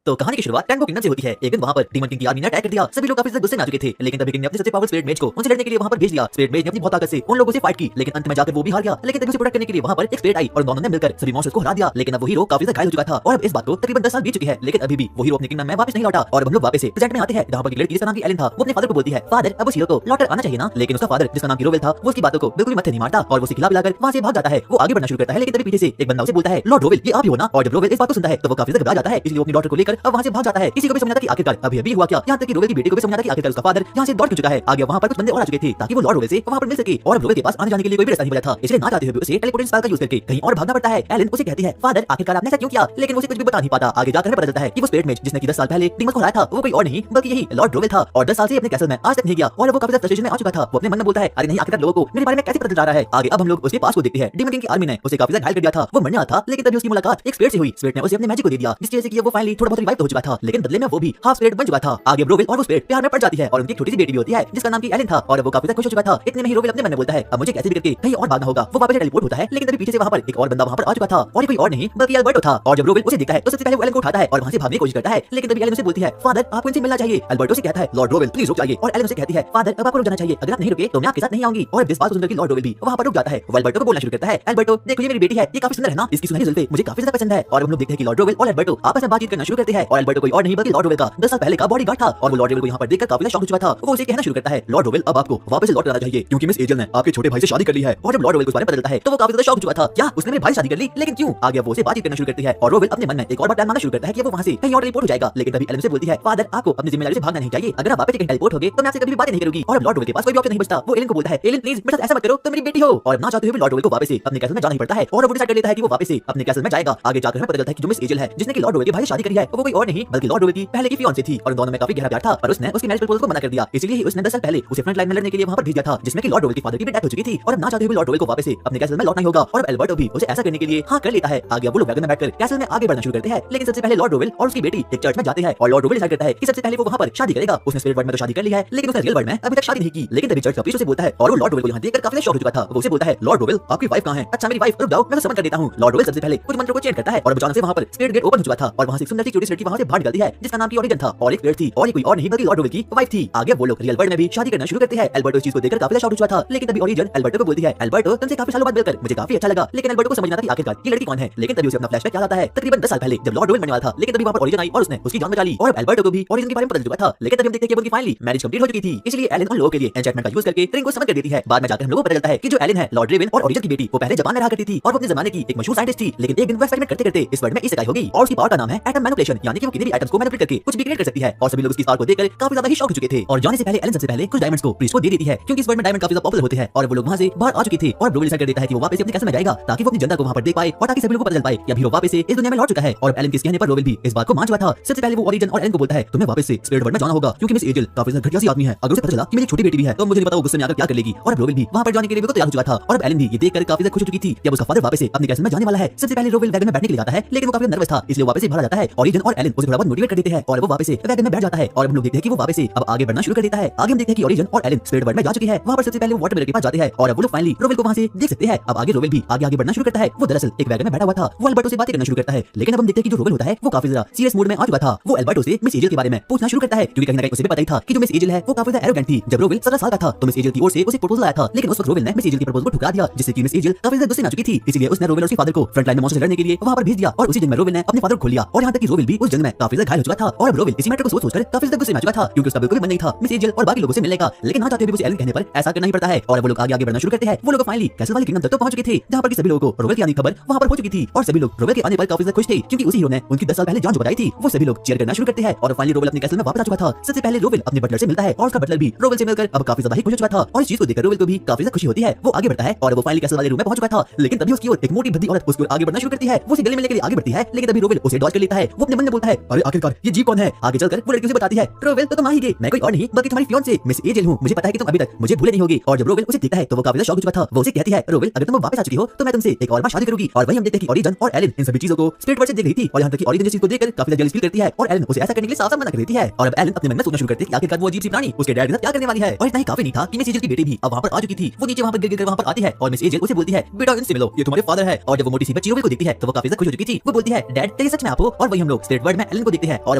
तो कहानी की शुरुआत टैंगो किंगडम से होती है। एक दिन वहाँ पर डीमन किंग की आर्मी ने अटैक कर दिया। सभी लोग काफी ज्यादा गुस्से में आ चुके थे, लेकिन तभी किंग ने अपने सबसे पावरफुल स्पिरिट मेज को उनसे लड़ने के लिए वहाँ पर भेज दिया। स्पिरिट मेज ने अपनी बहुत ताकत से उन लोगों से फाइट की, लेकिन अंत में जाकर वो भी हार गया। लेकिन तभी उसे प्रोटेक्ट करने के लिए वहाँ पर एक स्पिरिट आई और दोनों ने मिलकर सभी मॉन्स्टर्स को हरा दिया। लेकिन अब वो हीरो काफी ज्यादा घायल हो चुका था और अब इस बात को तकरीबन 10 साल बीत चुके हैं, लेकिन अभी भी वो हीरो अपने किंगडम में वापस नहीं लौटा। और हम लोग वापस से प्रेजेंट में आते हैं, जहाँ पर एक लड़की जिसका नाम एलन था, वो अपने फादर को बोलती है, फादर अब उस हीरो को लौट आना चाहिए ना। लेकिन उसका फादर जिसका नाम रोवेल था, वो उसकी बातों को बिल्कुल मत्थे नहीं मारता और वो खिला पिलाकर वहाँ से भाग जाता है। वो आगे बढ़ना शुरू करता है, लेकिन तभी पीछे से एक बंदा उसे बोलता है, लॉर्ड रोवेल ये आप ही हो ना। और जब रोवेल इस बात को सुनता है तो वो काफी ज्यादा घबरा जाता है, इसलिए वो अपनी डॉटर को लेकर अब वहाँ से भाग जाता है। किसी को भी समझाता कि आखिरकार अभी अभी हुआ क्या। यहाँ तक कि रोवेल की बेटी को भी समझाता कि आखिरकार उसका फादर यहाँ से दौड़ चुका है। आगे वहाँ पर कुछ बंदे और आ चुके थे ताकि वो लॉर्ड रोवेल से वहाँ पर मिल सके और रोवेल के पास आने जाने के लिए कोई भी रास्ता नहीं बचा था, इसलिए ना चाहते हुए उसे टेलीपोर्टेशन स्पेल का यूज करके कहीं और भागना पड़ता है। एलन उसे कहती है, फादर आखिरकार आपने ऐसा क्यों किया, लेकिन उसे कुछ भी बता नहीं पाता। आगे जाकर हमें पता चलता है कि वो स्पिरिट मेज जिसने कि 10 साल पहले डीमन को हराया था, वो कोई और नहीं बल्कि यही लॉर्ड रोवेल था और 10 साल से अपने कैसल में आज तक नहीं गया और वो काफी ज्यादा फ्रस्ट्रेशन में आ चुका था। वो अपने मन में बोलता है, अरे नहीं आखिरकार लोगों को मेरे बारे में कैसे पता चल रहा है। आगे अब हम लोग उसके पास को देखते हैं। डीमन किंग की आर्मी ने उसे काफी ज्यादा घायल कर दिया था, वो मरने वाला था, लेकिन तभी उसकी मुलाकात एक स्पिरिट से हुई। स्पिरिट ने उसे अपने मैजिक को दे दिया, जिसकी वजह से वो फाइनली थोड़ा बहुत रिवाइव हो चुका था, लेकिन बदले में वो भी हाफ स्पिरिट बन चुका था। आगे रोवेल और वो स्पिरिट प्यार में पड़ जाती है और उनकी छोटी सी बेटी भी होती है जिसका नाम की एलन था और वो काफी ज्यादा खुश हो चुका था। इतने में ही रोवेल अपने मन में बोलता है, अब मुझे कैसे भी करके कहीं और भागना होगा। वो वापस से टेलीपोर्ट होता है, लेकिन तभी पीछे से वहाँ पर एक और बंदा वहाँ पर आ चुका था और ये कोई और नहीं बल्कि अल्बर्टो था। और जब रोवेल उसे देखता है तो सबसे पहले वो एलन को उठाता है और वहाँ से भागने की कोशिश करता है, लेकिन तभी एलन उसे बोलती है, फादर आपको इनसे मिलना चाहिए। अल्बर्टो से कहता है, लॉर्ड रोवेल प्लीज रुक जाइए। और एलन उसे कहती है, फादर अब आपको रुक जाना चाहिए, अगर आप नहीं रुके तो मैं आपके साथ नहीं आऊंगी। और इस बात को सुनकर कि लॉर्ड रोवेल भी वहाँ पर रुक जाता है। वो अल्बर्टो को बोलना शुरू करता है, अल्बर्टो देखो ये मेरी बेटी है, ये काफी सुंदर है ना, इसकी सुनहरी जुल्फे मुझे काफी ज्यादा पसंद है। और हम लोग देखते हैं कि लॉर्ड रोवेल और अल्बर्टो आपस में बातचीत करना शुरू करते हैं और अल्बर्टो कोई और नहीं बल्कि लॉर्ड रोवेल का 10 साल पहले का बॉडीगार्ड था और वो लॉर्ड रोवेल को यहाँ पर देखकर काफी शॉक हो चुका था। वो उसे कहना शुरू करता है, लॉर्ड रोवेल अब आपको वापस से लौट आना चाहिए क्योंकि मिस एजल ने आपके छोटे भाई से शादी कर ली है। और जब लॉर्ड रोवेल को इस बारे में पता चलता है तो वो काफी ज्यादा शॉक हो चुका था, क्या उसने मेरे भाई से शादी कर ली, लेकिन क्यों। आगे वो उसे बातचीत करना शुरू करती है और रोवेल अपने मन में एक और बात प्लान मानना शुरू करता है कि वो वहाँ से कहीं और टेलीपोर्ट हो जाएगा। लेकिन तभी एलन से बोलती है, फादर आपको अपनी जिम्मेदारी से भागना नहीं चाहिए, अगर आप वापस कहीं टेलीपोर्ट होगे तो मैं आपसे कभी भी बातें नहीं करूंगी। और अब लॉर्ड रोवेल के पास कोई भी ऑप्शन नहीं बचता। वो एलन को बोलता है, एलन प्लीज मेरे साथ ऐसा मत करो, तो मेरी बेटी हो। और ना चाहते हुए लॉर्ड रोवेल को वापस से अपने कैसल में जाना ही पड़ता है और वो डिसाइड कर लेता है कि वो वापस से अपने कैसल में जाएगा। आगे जाकर हमें पता चलता है कि जो मिस एजल है जिसने कि लॉर्ड रोवेल के भाई से शादी करी है, वो कोई और नहीं बल्कि लॉर्ड रोवेल की पहले की फियांसे थी और दोनों में काफी गहरा प्यार था, पर उसने उसकी मैरिज प्रपोजल को मना कर दिया। इसलिए उसने 10 साल पहले उसे फ्रंट लाइन में लड़ने के लिए वहाँ पर भेज दिया था, जिसमें कि लॉर्ड रोवेल की फादर की भी डेथ हो चुकी थी। और अब ना चाहते हुए लॉर्ड रोवेल को वापस से अपने कैसल में लौटना ही होगा और अब अल्बर्टो भी उसे ऐसा करने के लिए हाँ कर लेता है। आगे वो लोग वैगन में बैठकर कैसल में आगे बढ़ना शुरू करते हैं, लेकिन सबसे पहले लॉर्ड रोवेल और उसकी बेटी एक चर्च में जाते हैं और लॉर्ड रोवेल डिसाइड करता है कि सबसे पहले वो वहाँ पर शादी करेगा। उसने स्पिरिट वर्ल्ड में तो शादी कर ली है, लेकिन उसने रियल वर्ल्ड में अभी तक शादी नहीं की। लेकिन तभी चर्च का प्रीस्ट उसे बोलता है और वो लॉर्ड रोवेल को यहाँ देखकर काफी शॉक हो चुका था। वो उसे बोलता है, लॉर्ड रोवेल आपकी वाइफ कहाँ है। अच्छा मेरी वाइफ, रुक जाओ मैं समन कर देता हूँ। लॉर्ड रोवेल सबसे पहले कुछ मंत्रों को चेंज करता है और अचानक से वहाँ पर स्पिरिट गेट ओपन हो चुका था और वहाँ से सुंदर सी क्यूटी लड़की वहाँ से बाहर निकलती है जिसका नाम की ओरिजिन था और एक स्पिरिट थी और ये कोई और नहीं बल्कि लॉर्ड रोवेल की वाइफ थी। आगे वो लोग रियल वर्ल्ड में भी शादी करना शुरू करते हैं। अल्बर्टो इस चीज को देखकर काफी शॉक हो चुका था, लेकिन तभी ओरिजिन अल्बर्टो को बोलती है, अल्बर्टो तुमसे काफी सालों बाद मिलकर मुझे काफी अच्छा लगा। लेकिन अल्बर्टो को समझना था कि आखिरकार ये लड़की कौन है। लेकिन तभी उसे अपना फ्लैशबैक याद आता है तकरीबन 10 साल पहले जब लॉर्ड रोवेल मरने वाला था, लेकिन तभी वहाँ पर ओरिजिन आई और उसने उसकी जान बचा ली और अल्बर्टो को भी ओरिजिन के बारे में पता चल चुका था। लेकिन तभी हम देखते हैं कि उनकी फाइनली मैरिज कंप्लीट हो चुकी थी, इसलिए एलन उन लोगों के लिए एन्चेंटमेंट का यूज करके रिंग को समन कर देती है। बाद में जाकर हम लोगों को पता चलता है कि जो एलन है लॉर्ड रेवन और ओरिजिन की बेटी वो पहले जापान में रहा करती थी और वो अपने जमाने की एक मशहूर साइंटिस्ट थी। लेकिन एक दिन वो एक्सपेरिमेंट करते करते इस वर्ल्ड में इसे हो गई और उसकी पावर का नाम है एटम मैनिपुलेशन, यानी कि वो किसी भी एटम्स को मैनिपुलेट करके कुछ भी क्रिएट कर सकती है। और सभी लोग उसकी पावर को देखकर काफी ज्यादा ही शॉक हो चुके थे और जाने से पहले एलन सबसे पहले कुछ डायमंड्स को प्रीस्ट को दे देती है क्योंकि इस वर्ल्ड में डायमंड काफी ज्यादा पॉपुलर होते हैं और वो लोग वहाँ से बाहर आ चुके थे। और रोवेल डिसाइड कर देता है कि वो वापस अपने कैसल में जाएगा ताकि वो अपनी जनता को वहाँ पर देख पाए और ताकि सभी लोगों को पता चल पाए कि हीरो वापस से इस दुनिया में लौट चुका है। और एलन के कहने पर रोवेल भी इस बात को मान चुका था। सबसे पहले वो ओरिजिन और एलन को बोलता है, तुम्हें वापस से स्पिरिट वर्ल्ड में जाना होगा क्योंकि मिस एजल काफी ज्यादा घटिया सी आदमी है। अगर उसे पता चला कि मेरी छोटी बेटी भी है तो मुझे नहीं पता वो गुस्से में आकर क्या कर लेगी। और अब रोवेल भी वहाँ पर जाने के लिए तैयार हो चुका था और अब एलन भी ये देखकर काफी ज्यादा खुश हो चुकी थी जब उसका फादर वापस से अपने कैसल में जाने वाला है। सबसे पहले रोवेल वैगन में बैठने के लिए जाता है, लेकिन वो काफी नर्वस था इसलिए वापस से बाहर आ जाता है। ओरिजिन और एलन उसे थोड़ा बहुत मोटिवेट कर देते हैं और वो वापस से वैगन में बैठ जाता है और हम लोग देखते हैं कि वो वापस से अब आगे बढ़ना शुरू कर देता है। आगे हम देखते हैं कि ओरिजिन और एलन स्पिरिट वर्ल्ड में जा चुके हैं। वहाँ पर सबसे पहले वो वाटर मिरर के पास जाते हैं और अब वो लोग फाइनली रोवेल को वहाँ से देख सकते हैं। अब आगे रोवेल भी आगे बढ़ना शुरू करता है। वो दरअसल एक वैगन में बैठा हुआ था, वो अल्बर्टो से बातें करना शुरू करता है। लेकिन अब हम देखते हैं कि जो रोवेल होता है वो काफी ज्यादा सीरियस मूड में आ चुका था। वो अल्बर्टो से मिस एजल के बारे में पूछना शुरू करता है क्योंकि कहीं ना कहीं उसे भी पता ही था कि जो मिस एजल है वो काफी ज्यादा एरोगेंट थी। जब रोवेल 17 साल का था तो मिस एजल की ओर से उसे प्रपोजल आया था, लेकिन उस वक्त रोवेल ने मिस एजल की प्रपोजल को ठुकरा दिया जिससे कि मिस एजल काफी ज्यादा गुस्से में आ चुकी थी। इसलिए उसने रोवेल और उसके फादर को फ्रंट लाइन में मॉन्स्टर से लड़ने के लिए वहां पर भेज दिया और उसी दिन में रोवेल ने अपने फादर को खो लिया। और यहाँ तक कि रोवेल भी उस जंग में काफी ज्यादा घायल हो चुका था और अब रोवेल इसी मैटर को सोच कर काफी ज्यादा गुस्से में आ चुका था क्योंकि उसका बिल्कुल भी मन नहीं था मिस एजल और बाकी लोगों से मिलने का। लेकिन ना चाहते हुए उसे एलन कहने पर ऐसा करना ही पड़ता है और वो लोग आगे बढ़ना शुरू करते हैं। वो लोग फाइनली कैसल वाली किंगडम तक तो पहुंच चुके थे जहां पर सभी लोगों को रोवेल की आने की खबर वहां पर हो चुकी थी और सभी लोग रोवेल के आने पर काफी ज्यादा खुश थे क्योंकि उसी हीरो ने उनकी 10 साल पहले जान जो बताई थी। वो सभी लोग चीयर करना शुरू करते हैं और फाइनली रोवेल अपने कैसल में वापस आ चुका था। सबसे पहले रोवेल अपने बटलर से मिलता है और उसका बटलर भी रोवेल से मिलकर अब काफी ज्यादा ही खुश हो चुका था और इस चीज को देखकर रोवेल को भी काफी ज्यादा खुशी होती है। वो आगे बढ़ता है और वो फाइनली कैसल वाले रूम में पहुंच चुका था, लेकिन तभी उसकी ओर एक मोटी भद्दी औरत उसकी ओर आगे बढ़ना शुरू करती है। वो उसे गले मिलने के लिए आगे बढ़ती है, लेकिन तभी रोवेल उसे डॉज कर लेता है। वो अपने मन में बोलता है, अरे आखिरकार ये जीव कौन है। आगे चलकर वो लड़की उसे बताती है, रोवेल तो तुम आ ही गए, मैं कोई और नहीं बल्कि तुम्हारी फियांसे मिस एजल हूं। मुझे पता है कि तुम अभी तक मुझे भूले नहीं होगी। और जब रोवेल उसे देखता है तो वो काफी ज्यादा शॉक हो चुका था। वो उसे कहती है, रोवेल अगर तुम वापस आ चुकी हो तो मैं तुमसे एक और बार शादी करूंगी। और वहीं हम देखते हैं कि ओरिजिन और एलन इन सभी चीजों को स्पिरिट वर्ल्ड से देख रही थी और यहाँ तक कि ओरिजिन इस चीज को देखकर काफी ज्यादा जेलस फील करती है और एलन उसे ऐसा करने के लिए साफ-साफ मना कर देती है। और अब एलन अपने मन में सोचना शुरू करती है कि आखिरकार वो अजीब सी प्राणी उसके डैड के साथ क्या करने वाली है। और इतना ही काफी नहीं था कि मिस एजल की बेटी भी अब वहां पर आ चुकी थी। वो नीचे वहां पर गिर गिर वहां पर आती है और मिस एजल उसे बोलती है, बेटा इनसे मिलो, ये तुम्हारे फादर है। और जब वो मोटी सी बच्ची रोवेल को देखती है तो वो काफी ज्यादा खुश हो चुकी थी। वो बोलती है, डैड तेरे सच में आप हो। और वही हम लोग स्पिरिट वर्ल्ड में एलन को देखते हैं और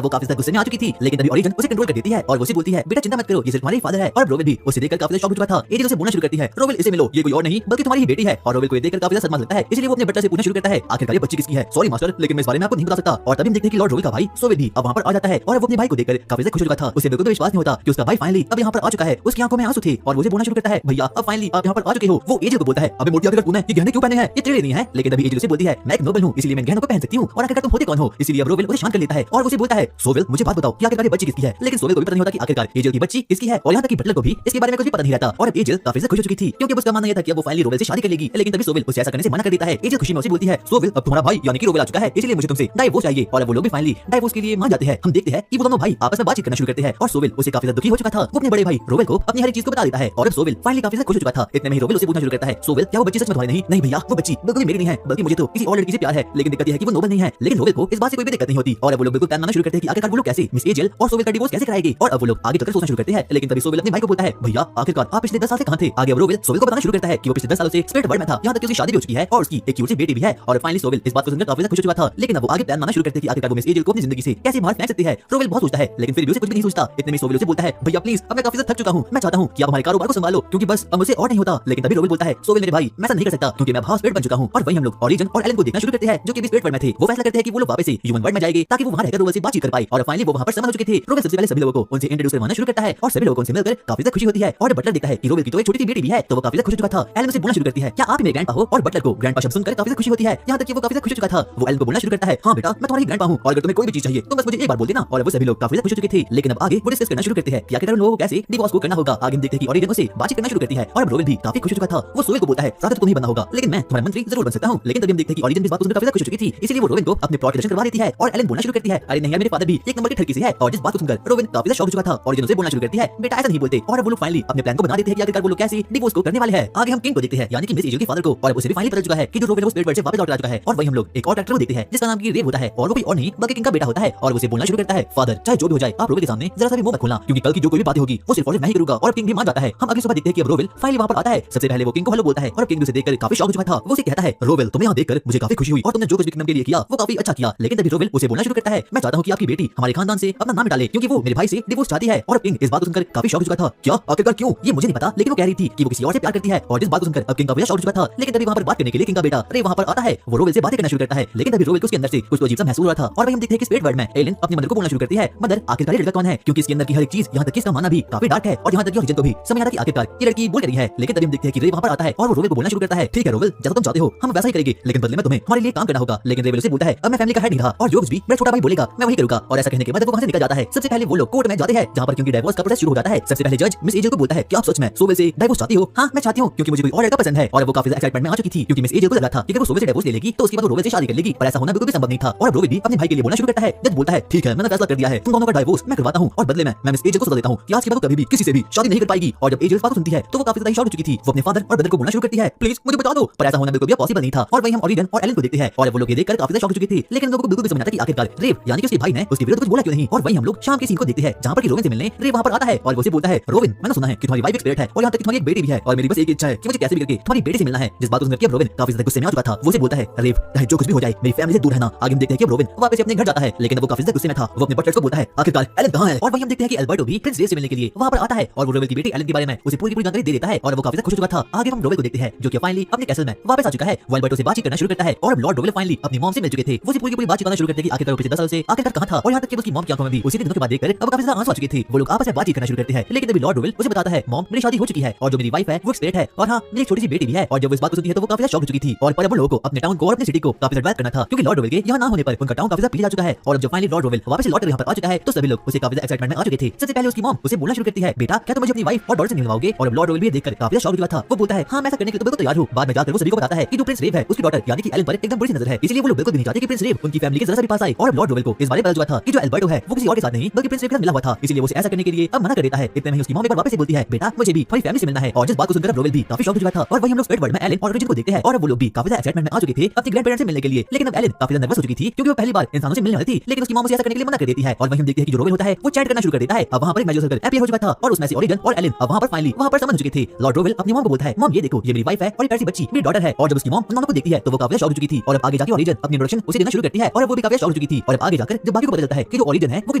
वो काफी ज्यादा गुस्से में आ चुकी थी, लेकिन तभी ओरिजिन उसे कंट्रोल कर देती है और वो उसे बोलती है बेटा चिंता मत करो, ये सिर्फ तुम्हारे फादर है। और रोवेल भी उसे देखकर काफी शॉक हो चुका था। एरियल उसे बोलना शुरू करती है रोवेल इसे मिलो, ये कोई और नहीं बल्कि तुम्हारी ही बेटी है। और रोवेल को ये देखकर काफी ज्यादा सदमा लगता है, इसलिए वो अपने बच्चे से पूछना शुरू करता है आखिरकार ये बच्ची किसकी है। सॉरी मास्टर, लेकिन मैं इस बारे में आपको नहीं बता सकता। और तभी हम देखते हैं कि लॉर्ड रोवेल का भाई सोवेल भी अब वहां पर आ जाता है और वो अपने भाई को देखकर काफी ज्यादा खुश हो चुका था। उसे बिल्कुल भी विश्वास नहीं होता कि उसका भाई फाइनली अब यहाँ पर आ चुका है। उसकी आंखों में आंसू थे और वो उसे बोलना शुरू करता है भैया अब फाइनली आप यहाँ पर आ चुके हो। वो एजिल को बोलता है अबे मोटी आखिरकार तूने ये गहने क्यों पहने हैं, ये तेरे नहीं है। लेकिन तभी एजिल उसे बोलती है मैं एक नोबल हूँ इसलिए मैं गहनों को पहन सकती हूँ और आखिरकार तुम होते कौन हो। इसलिए अब रोवेल उसे शांत कर लेता है और उसे बोलता है सोवेल मुझे बात बताओ कि आखिरकार ये बच्ची किसकी है। लेकिन सोवेल को भी पता नहीं होता कि आखिरकार एजिल की बच्ची किसकी है और यहाँ तक कि बटलर को भी इसके बारे में कुछ भी पता नहीं रहता। और अब एजिल काफी खुश हो चुकी थी क्योंकि उसका मानना यह था कि अब वो फाइनली रोवेल से शादी कर लेगी। लेकिन तभी सोवेल उसे ऐसा करने से मना कर देता है। एजिल खुशी में उसे बोलती है सोवेल अब तुम्हारा भाई यानी कि रोवेल आ चुका है, इसलिए मुझे तुमसे डाइवोर्स चाहिए। और अब वो लोग भी फाइनली डाइवोर्स के लिए मान जाते हैं। हम देखते हैं कि वो दोनों भाई आपस में बातचीत करना शुरू करते हैं और सोवेल उसे काफी ज्यादा दुखी हो चुका था। वो अपने बड़े भाई रोवेल को अपनी हर एक चीज को बता देता है और अब सोवेल फाइनली काफी ज्यादा खुश हो चुका था। इतने में ही रोवेल उसे पूछना शुरू करता है सोवेल क्या वो बच्ची सच में तुम्हारी नहीं? नहीं भैया वो बच्ची बिल्कुल भी मेरी नहीं है, बल्कि मुझे तो किसी और लड़की से प्यार है। लेकिन दिक्कत यह है कि वो नोबल नहीं है। लेकिन रोवेल को इस बात से कोई भी दिक्कत नहीं होती और अब वो लोग बिल्कुल प्लान बनाना शुरू करते हैं कि आखिरकार वो लोग कैसे मिस एजिल और सोवेल का डिवोर्स कैसे कराएंगे। और अब वो लोग आगे चलकर सोचना शुरू करते हैं। लेकिन तभी सोवेल अपने भाई को बोलता है भैया आखिरकार आप पिछले 10 साल से कहां थे। आगे अब रोवेल सोवेल को बताना शुरू करता है कि वो पिछले 10 सालों से स्पिरिट वर्ल्ड में था, यहां तक कि उसकी शादी भी हो चुकी है और उसकी एक क्यूट सी बेटी भी है। और फाइनली सोवेल इस बात को सुनकर काफी ज्यादा खुश हो चुका था। लेकिन अब वो आगे प्लान बनाना शुरू करते हैं कि आखिरकार वो मिस एजिल को अपनी जिंदगी से कैसे बाहर फेंक सकती है। रोवेल बहुत सोचता है लेकिन फिर भी उसे कुछ भी नहीं सोचता। इतने में सोवेल उसे बोलता है भैया प्लीज अब मैं काफी ज्यादा थक चुका हूं, मैं चाहता हूं कि आप हमारे कारोबार को संभालो क्योंकि बस अब मुझसे और नहीं होता। लेकिन तभी रोवेल बोलता है सोवेल मेरे भाई मैं ऐसा नहीं कर सकता क्योंकि मैं बाहर स्पिरिट बन चुका हूं। और वही हम लोग ओरिजिन और एलन को देखना शुरू करते हैं जो कि स्पिरिट वर्ल्ड में थे। वो फैसला करते हैं कि वो लोग वापस से ह्यूमन वर्ल्ड में जाएंगे ताकि वो वहां रहकर रोवेल से बातचीत कर पाए। और फाइनली वो वहां पर समझ चुके थे। रोवेल सबसे पहले सभी लोगों को उनसे इंट्रोड्यूस करवाना शुरू करता है और सभी लोगों को उनसे मिलकर काफी ज्यादा खुशी होती है। और बटलर देखता है कि रोवेल की तो एक छोटी सी बेटी भी है तो वो काफी ज्यादा खुश हो चुका था। एलन उसे बोलना शुरू करती है क्या आप मेरे ग्रैंडपा हो। और बटलर को ग्रैंडपा शब्द सुनकर काफी ज्यादा खुशी होती है, यहाँ तक कि वो काफी ज्यादा खुश हो चुका था। वो एलन को बोलना शुरू करता है हाँ बेटा मैं तुम्हारी ग्रैंडपा हूं और अगर तुम्हें कोई भी चीज चाहिए तो बस मुझे एक बार बोल देना। और वो सभी लोग काफी ज्यादा खुश हो चुके थे। लेकिन अब आगे वो डिस्कस करना शुरू करते हैं कि आखिरकार उन लोगों को कैसे डिवोर्स को करना होगा। आगे हम देखते हैं कि ओरिजिन उसे बातचीत करना शुरू करती है और अब रोवेल भी काफी खुश हो चुका था। वो सोवेल को बोलता है राजा तो तुम ही बनना होगा लेकिन मैं तुम्हारा मंत्री जरूर बन सकता हूं। लेकिन तभी हम देखते हैं कि ओरिजिन इस बात को सुनकर काफी ज्यादा खुश हो चुकी थी, इसलिए वो रोवेल को अपने प्लॉट के दर्शन करवा देती है। और एलन बोलना शुरू करती है अरे नहीं यार मेरे फादर भी एक नंबर की ठरकी से है। और जिस बात को सुनकर रोवेल काफी ज्यादा शॉक हो चुका था। ओरिजिन उसे बोलना शुरू करती है बेटा ऐसा नहीं बोलते। और अब वो लोग फाइनली अपने प्लान को बना देते हैं कि आखिरकार वो लोग कैसे डिवोर्स को करने वाले हैं। आगे हम किंग को देखते हैं यानी कि मिस एजिल के फादर को। और अब उसे भी फाइनली पता चुका है कि जो रोवेल वो स्पिरिट वर्ल्ड से वापस लौट आ चुका है। और वही हम लोग एक और कैरेक्टर को देखते हैं जिसका नाम की रेव होता है और वो कोई और नहीं बल्कि किंग का बेटा होता है। और उसे बोलना शुरू करता है फादर चाहे जो भी हो जाए आप रोवेल के सामने जरा सा भी मुंह मत खोलना क्योंकि कल की जो कोई भी बातें होगी वो सिर्फ और सिर्फ मैं ही करूंगा। और किंग भी मान जाता है। हम अगली सुबह देखते हैं कि अब रोवेल फाइनली वहां पर आता है। सबसे पहले वो किंग को हेलो बोलता है और किंग उसे देखकर काफी शॉक हो चुका था। वो उसे कहता है रोवेल तुम्हें यहाँ देखकर मुझे काफी खुशी हुई और तुमने जो कुछ भी किंगडम के लिए किया वो काफी अच्छा किया। लेकिन तभी रोवेल उसे बोलना शुरू करता है मैं चाहता हूँ कि आपकी बेटी हमारे खानदान से अपना नाम मिटा ले क्योंकि वो मेरे भाई से डिवोर्स चाहती है। और किंग इस बात को सुनकर काफी शॉक हो चुका था। क्या आखिरकार क्यों ये मुझे नहीं पता, लेकिन वो कह रही थी कि वो किसी और से प्यार करती है। और जिस बात को सुनकर अब किंग काफी शॉक हो चुका था। लेकिन तभी वहां पर बात करने के लिए किंग का बेटा रे वहां पर आता है। वो रोवेल से बातें करना शुरू करता है लेकिन तभी रोवेल को उसके अंदर से कुछ तो अजीब सा महसूस हो रहा था। और वही हम देखते हैं कि स्पिरिट वर्ल्ड में एलन अपनी मदर को बोलना शुरू करती है मदर आखिरकार ये लड़का कौन है क्योंकि इसके अंदर की हर एक चीज यहाँ तक कि इसका मानना भी काफी डार्क है। और यहाँ तक कि ओरिजिन को भी समझ आता है कि आखिरकार ये लड़की बोल रही है। लेकिन तभी हम देखते हैं कि रे वहां पर आता है और वो रोवेल को बोलना शुरू करता है ठीक है रोवेल जैसा तुम चाहते हो हम वैसा ही करेंगे लेकिन बदले में तुम्हें हमारे लिए काम करना होगा। लेकिन रोवेल उसे बोलता है अब मैं फैमिली का हेड नहीं रहा और जो कुछ भी मेरा छोटा भाई बोलेगा मैं वही करूंगा। और ऐसा कहने के बाद वो वहां से निकल जाता है। सबसे पहले वो लोग कोर्ट में जाते हैं जहां पर क्योंकि डाइवोर्स का प्रोसेस शुरू हो जाता है। सबसे पहले जज मिस एजिल को बोलता है क्या आप सच में सोवेल से डाइवोर्स चाहती हो। हाँ मैं चाहती हूँ क्योंकि मुझे कोई और लड़का पसंद है। और वो काफी एक्साइटमेंट में आ चुकी थी क्योंकि मिस एजिल को लगा था कि अगर वो सोवेल से डाइवोर्स ले लेगी तो उसके बाद वो रोवेल से शादी कर लेगी पर ऐसा होना बिल्कुल भी संभव नहीं था। और अब रोवेल भी अपने भाई के लिए बोलना शुरू करता है। जज बोलता है ठीक है मैंने फैसला कर दिया है तुम दोनों का डाइवोर्स मैं करवाता हूँ और बदले में मैं मिस एजिल को सजा देता हूँ कि आज के बाद वो कभी भी किसी से भी शादी नहीं कर पाएगी। और जब एजिल इस बात को सुनती है तो वो काफी ज्यादा शॉक हो चुकी थी। वो अपने फादर और ब्रदर को बोलना शुरू करती है प्लीज मुझे बता दो पर ऐसा होना बिल्कुल भी पॉसिबल नहीं था। और वही हम ओरिजिन और एलन को देखते हैं और वो लोग ये देखकर काफी ज्यादा शॉक हो चुके थे। लेकिन लोगों को बिल्कुल भी समझ आता कि आखिरकार रेव यानी कि उसके भाई ने उसके विरुद्ध कुछ बोला क्यों नहीं। और वही हम लोग शाम के सीन को देखते हैं जहां पर कि रोवेल से मिलने रेव वहां पर आता है और वो उसे बोलता है रोवेल मैंने सुना है कि तुम्हारी वाइफ एक स्पिरिट है और यहाँ तक कि तुम्हारी एक बेटी भी है और मेरी बस एक इच्छा है कि मुझे कैसे भी करके तुम्हारी बेटी से मिलना है। जिस बात को सुनकर रोवेल काफी ज्यादा गुस्से में आ चुका था। वो उसे बोलता है रेव चाहे जो कुछ भी हो जाए मेरी फैमिली से दूर रहना। आगे हम देखते हैं कि रोवेल वापस अपने घर जाता है लेकिन वो काफी ज्यादा गुस्से में था। वो अपने बटलर्स को बोलता है आखिरकार एलन कहां है। और वही हम देखते हैं कि अल्बर्टो भी प्रिंस रेव से मिलने के लिए वहां पर आता है और वो रोवेल की बेटी एलन के बारे में उसे पूरी जानकारी दे देता है और वो काफी ज्यादा खुश हो चुका था। आगे हम रोवेल को देखते हैं जो कि फाइनली अपने कैसल में वापस आ चुका है। वो अल्बर्टो से बातचीत करना शुरू करता है और अब लॉर्ड रोवेल फाइनली अपनी मॉम से मिल चुके थे। वो पूरी बातचीत करना शुरू करते हैं कि आखिरकार वो पिछले 10 साल से आखिरकार कहां था और यहाँ तक कि उसकी मॉम की आंखों में भी उसी दिनों के बाद देखकर अब काफी ज्यादा आंसू आ चुके थे। वो लोग आपस में बातचीत करना शुरू करते हैं लेकिन तभी लॉर्ड रोवेल उसे बताता है मॉम मेरी शादी हो चुकी है और जो मेरी वाइफ है वो स्पिरिट है और हाँ मेरी एक छोटी सी बेटी भी है। और जब वो इस बात को सुनती है तो वो काफी ज्यादा शॉक हो चुकी थी। और पर वो लोगों को अपने टाउन को और अपनी सिटी को काफी ज्यादा करना था क्योंकि लॉर्ड रोवेल के यहाँ ना होने पर उनका टाउन काफी ज्यादा पीछे जा चुका है। और जब फाइनली लॉर्ड रोवेल वापस लौट कर यहाँ पर आ चुका है तो सभी लोग उसे काफी ज्यादा एक्साइटमेंट में आ चुके थे। सबसे पहले उसकी मॉम उसे बोलना शुरू करती है बेटा क्या तुम मुझे अपनी वाइफ और डॉटर से मिलवाओगे। और अब लॉर्ड रोवेल भी देखकर काफी ज्यादा शॉक हो चुका था। वो बोलता है हाँ मैं ऐसा करने के लिए तो बिल्कुल तैयार हूँ। बाद में जाकर वो सभी को बताता है कि जो प्रिंस रेव है उसकी डॉटर यानी कि एलन पर एकदम बुरी सी नजर है, इसलिए वो लोग बिल्कुल भी नहीं चाहते कि प्रिंस रेव उनकी फैमिली के जरा सा भी पास आए। और अब लॉर्ड रोवेल को इस बारे में पता चला था कि जो अल्बर्टो है वो किसी और के साथ नहीं बल्कि प्रिंस रेव के साथ मिला हुआ था, इसलिए वो ऐसा करने के लिए अब मना कर देता है। इतने में उसकी मॉम एक बार वापस से बोलती है बेटा मुझे भी तुम्हारी फैमिली से मिलना है। और जिस बात को सुनकर रोवेल भी काफी शॉक हो चुका था। और वही हम लोग स्पिरिट वर्ल्ड में एलन और ओरिजिन को देखते हैं और वो लोग भी काफी ज्यादा एक्साइटमेंट में आ चुके थे अपने ग्रैंड पेरेंट्स से मिलने के लिए। लेकिन अब एलन काफी ज्यादा नर्वस हो चुकी थी क्योंकि वो पहली बार इंसानों से मिलने वाली थी लेकिन उसकी मॉम उसे ऐसा करने के लिए मना कर देती है। और वही हम देखते हैं कि जो रोवेल होता है वो चैट करना शुरू कर देता है। अब वहां पर एक मैजिक सर्कल अपीयर हो चुका था और उसमें से ओरिजिन और एलन अब वहां पर फाइनली वहां पर समझ चुके थे। लॉर्ड रोवेल अपनी मॉम को बोलता है मॉम ये देखो ये मेरी वाइफ है और एक ऐसी बच्ची मेरी डॉटर है। और जब उसकी मॉम उन दोनों को देखती है तो वो काफी शॉक हो चुकी थी। और अब आगे जाके ओरिजिन अपनी इंट्रोडक्शन उसे देना शुरू करती है और वो भी काफी शॉक हो चुकी चुकी थी। और अब आगे जाकर जब बाकी को पता चलता है कि जो ओरिजिन है वो कोई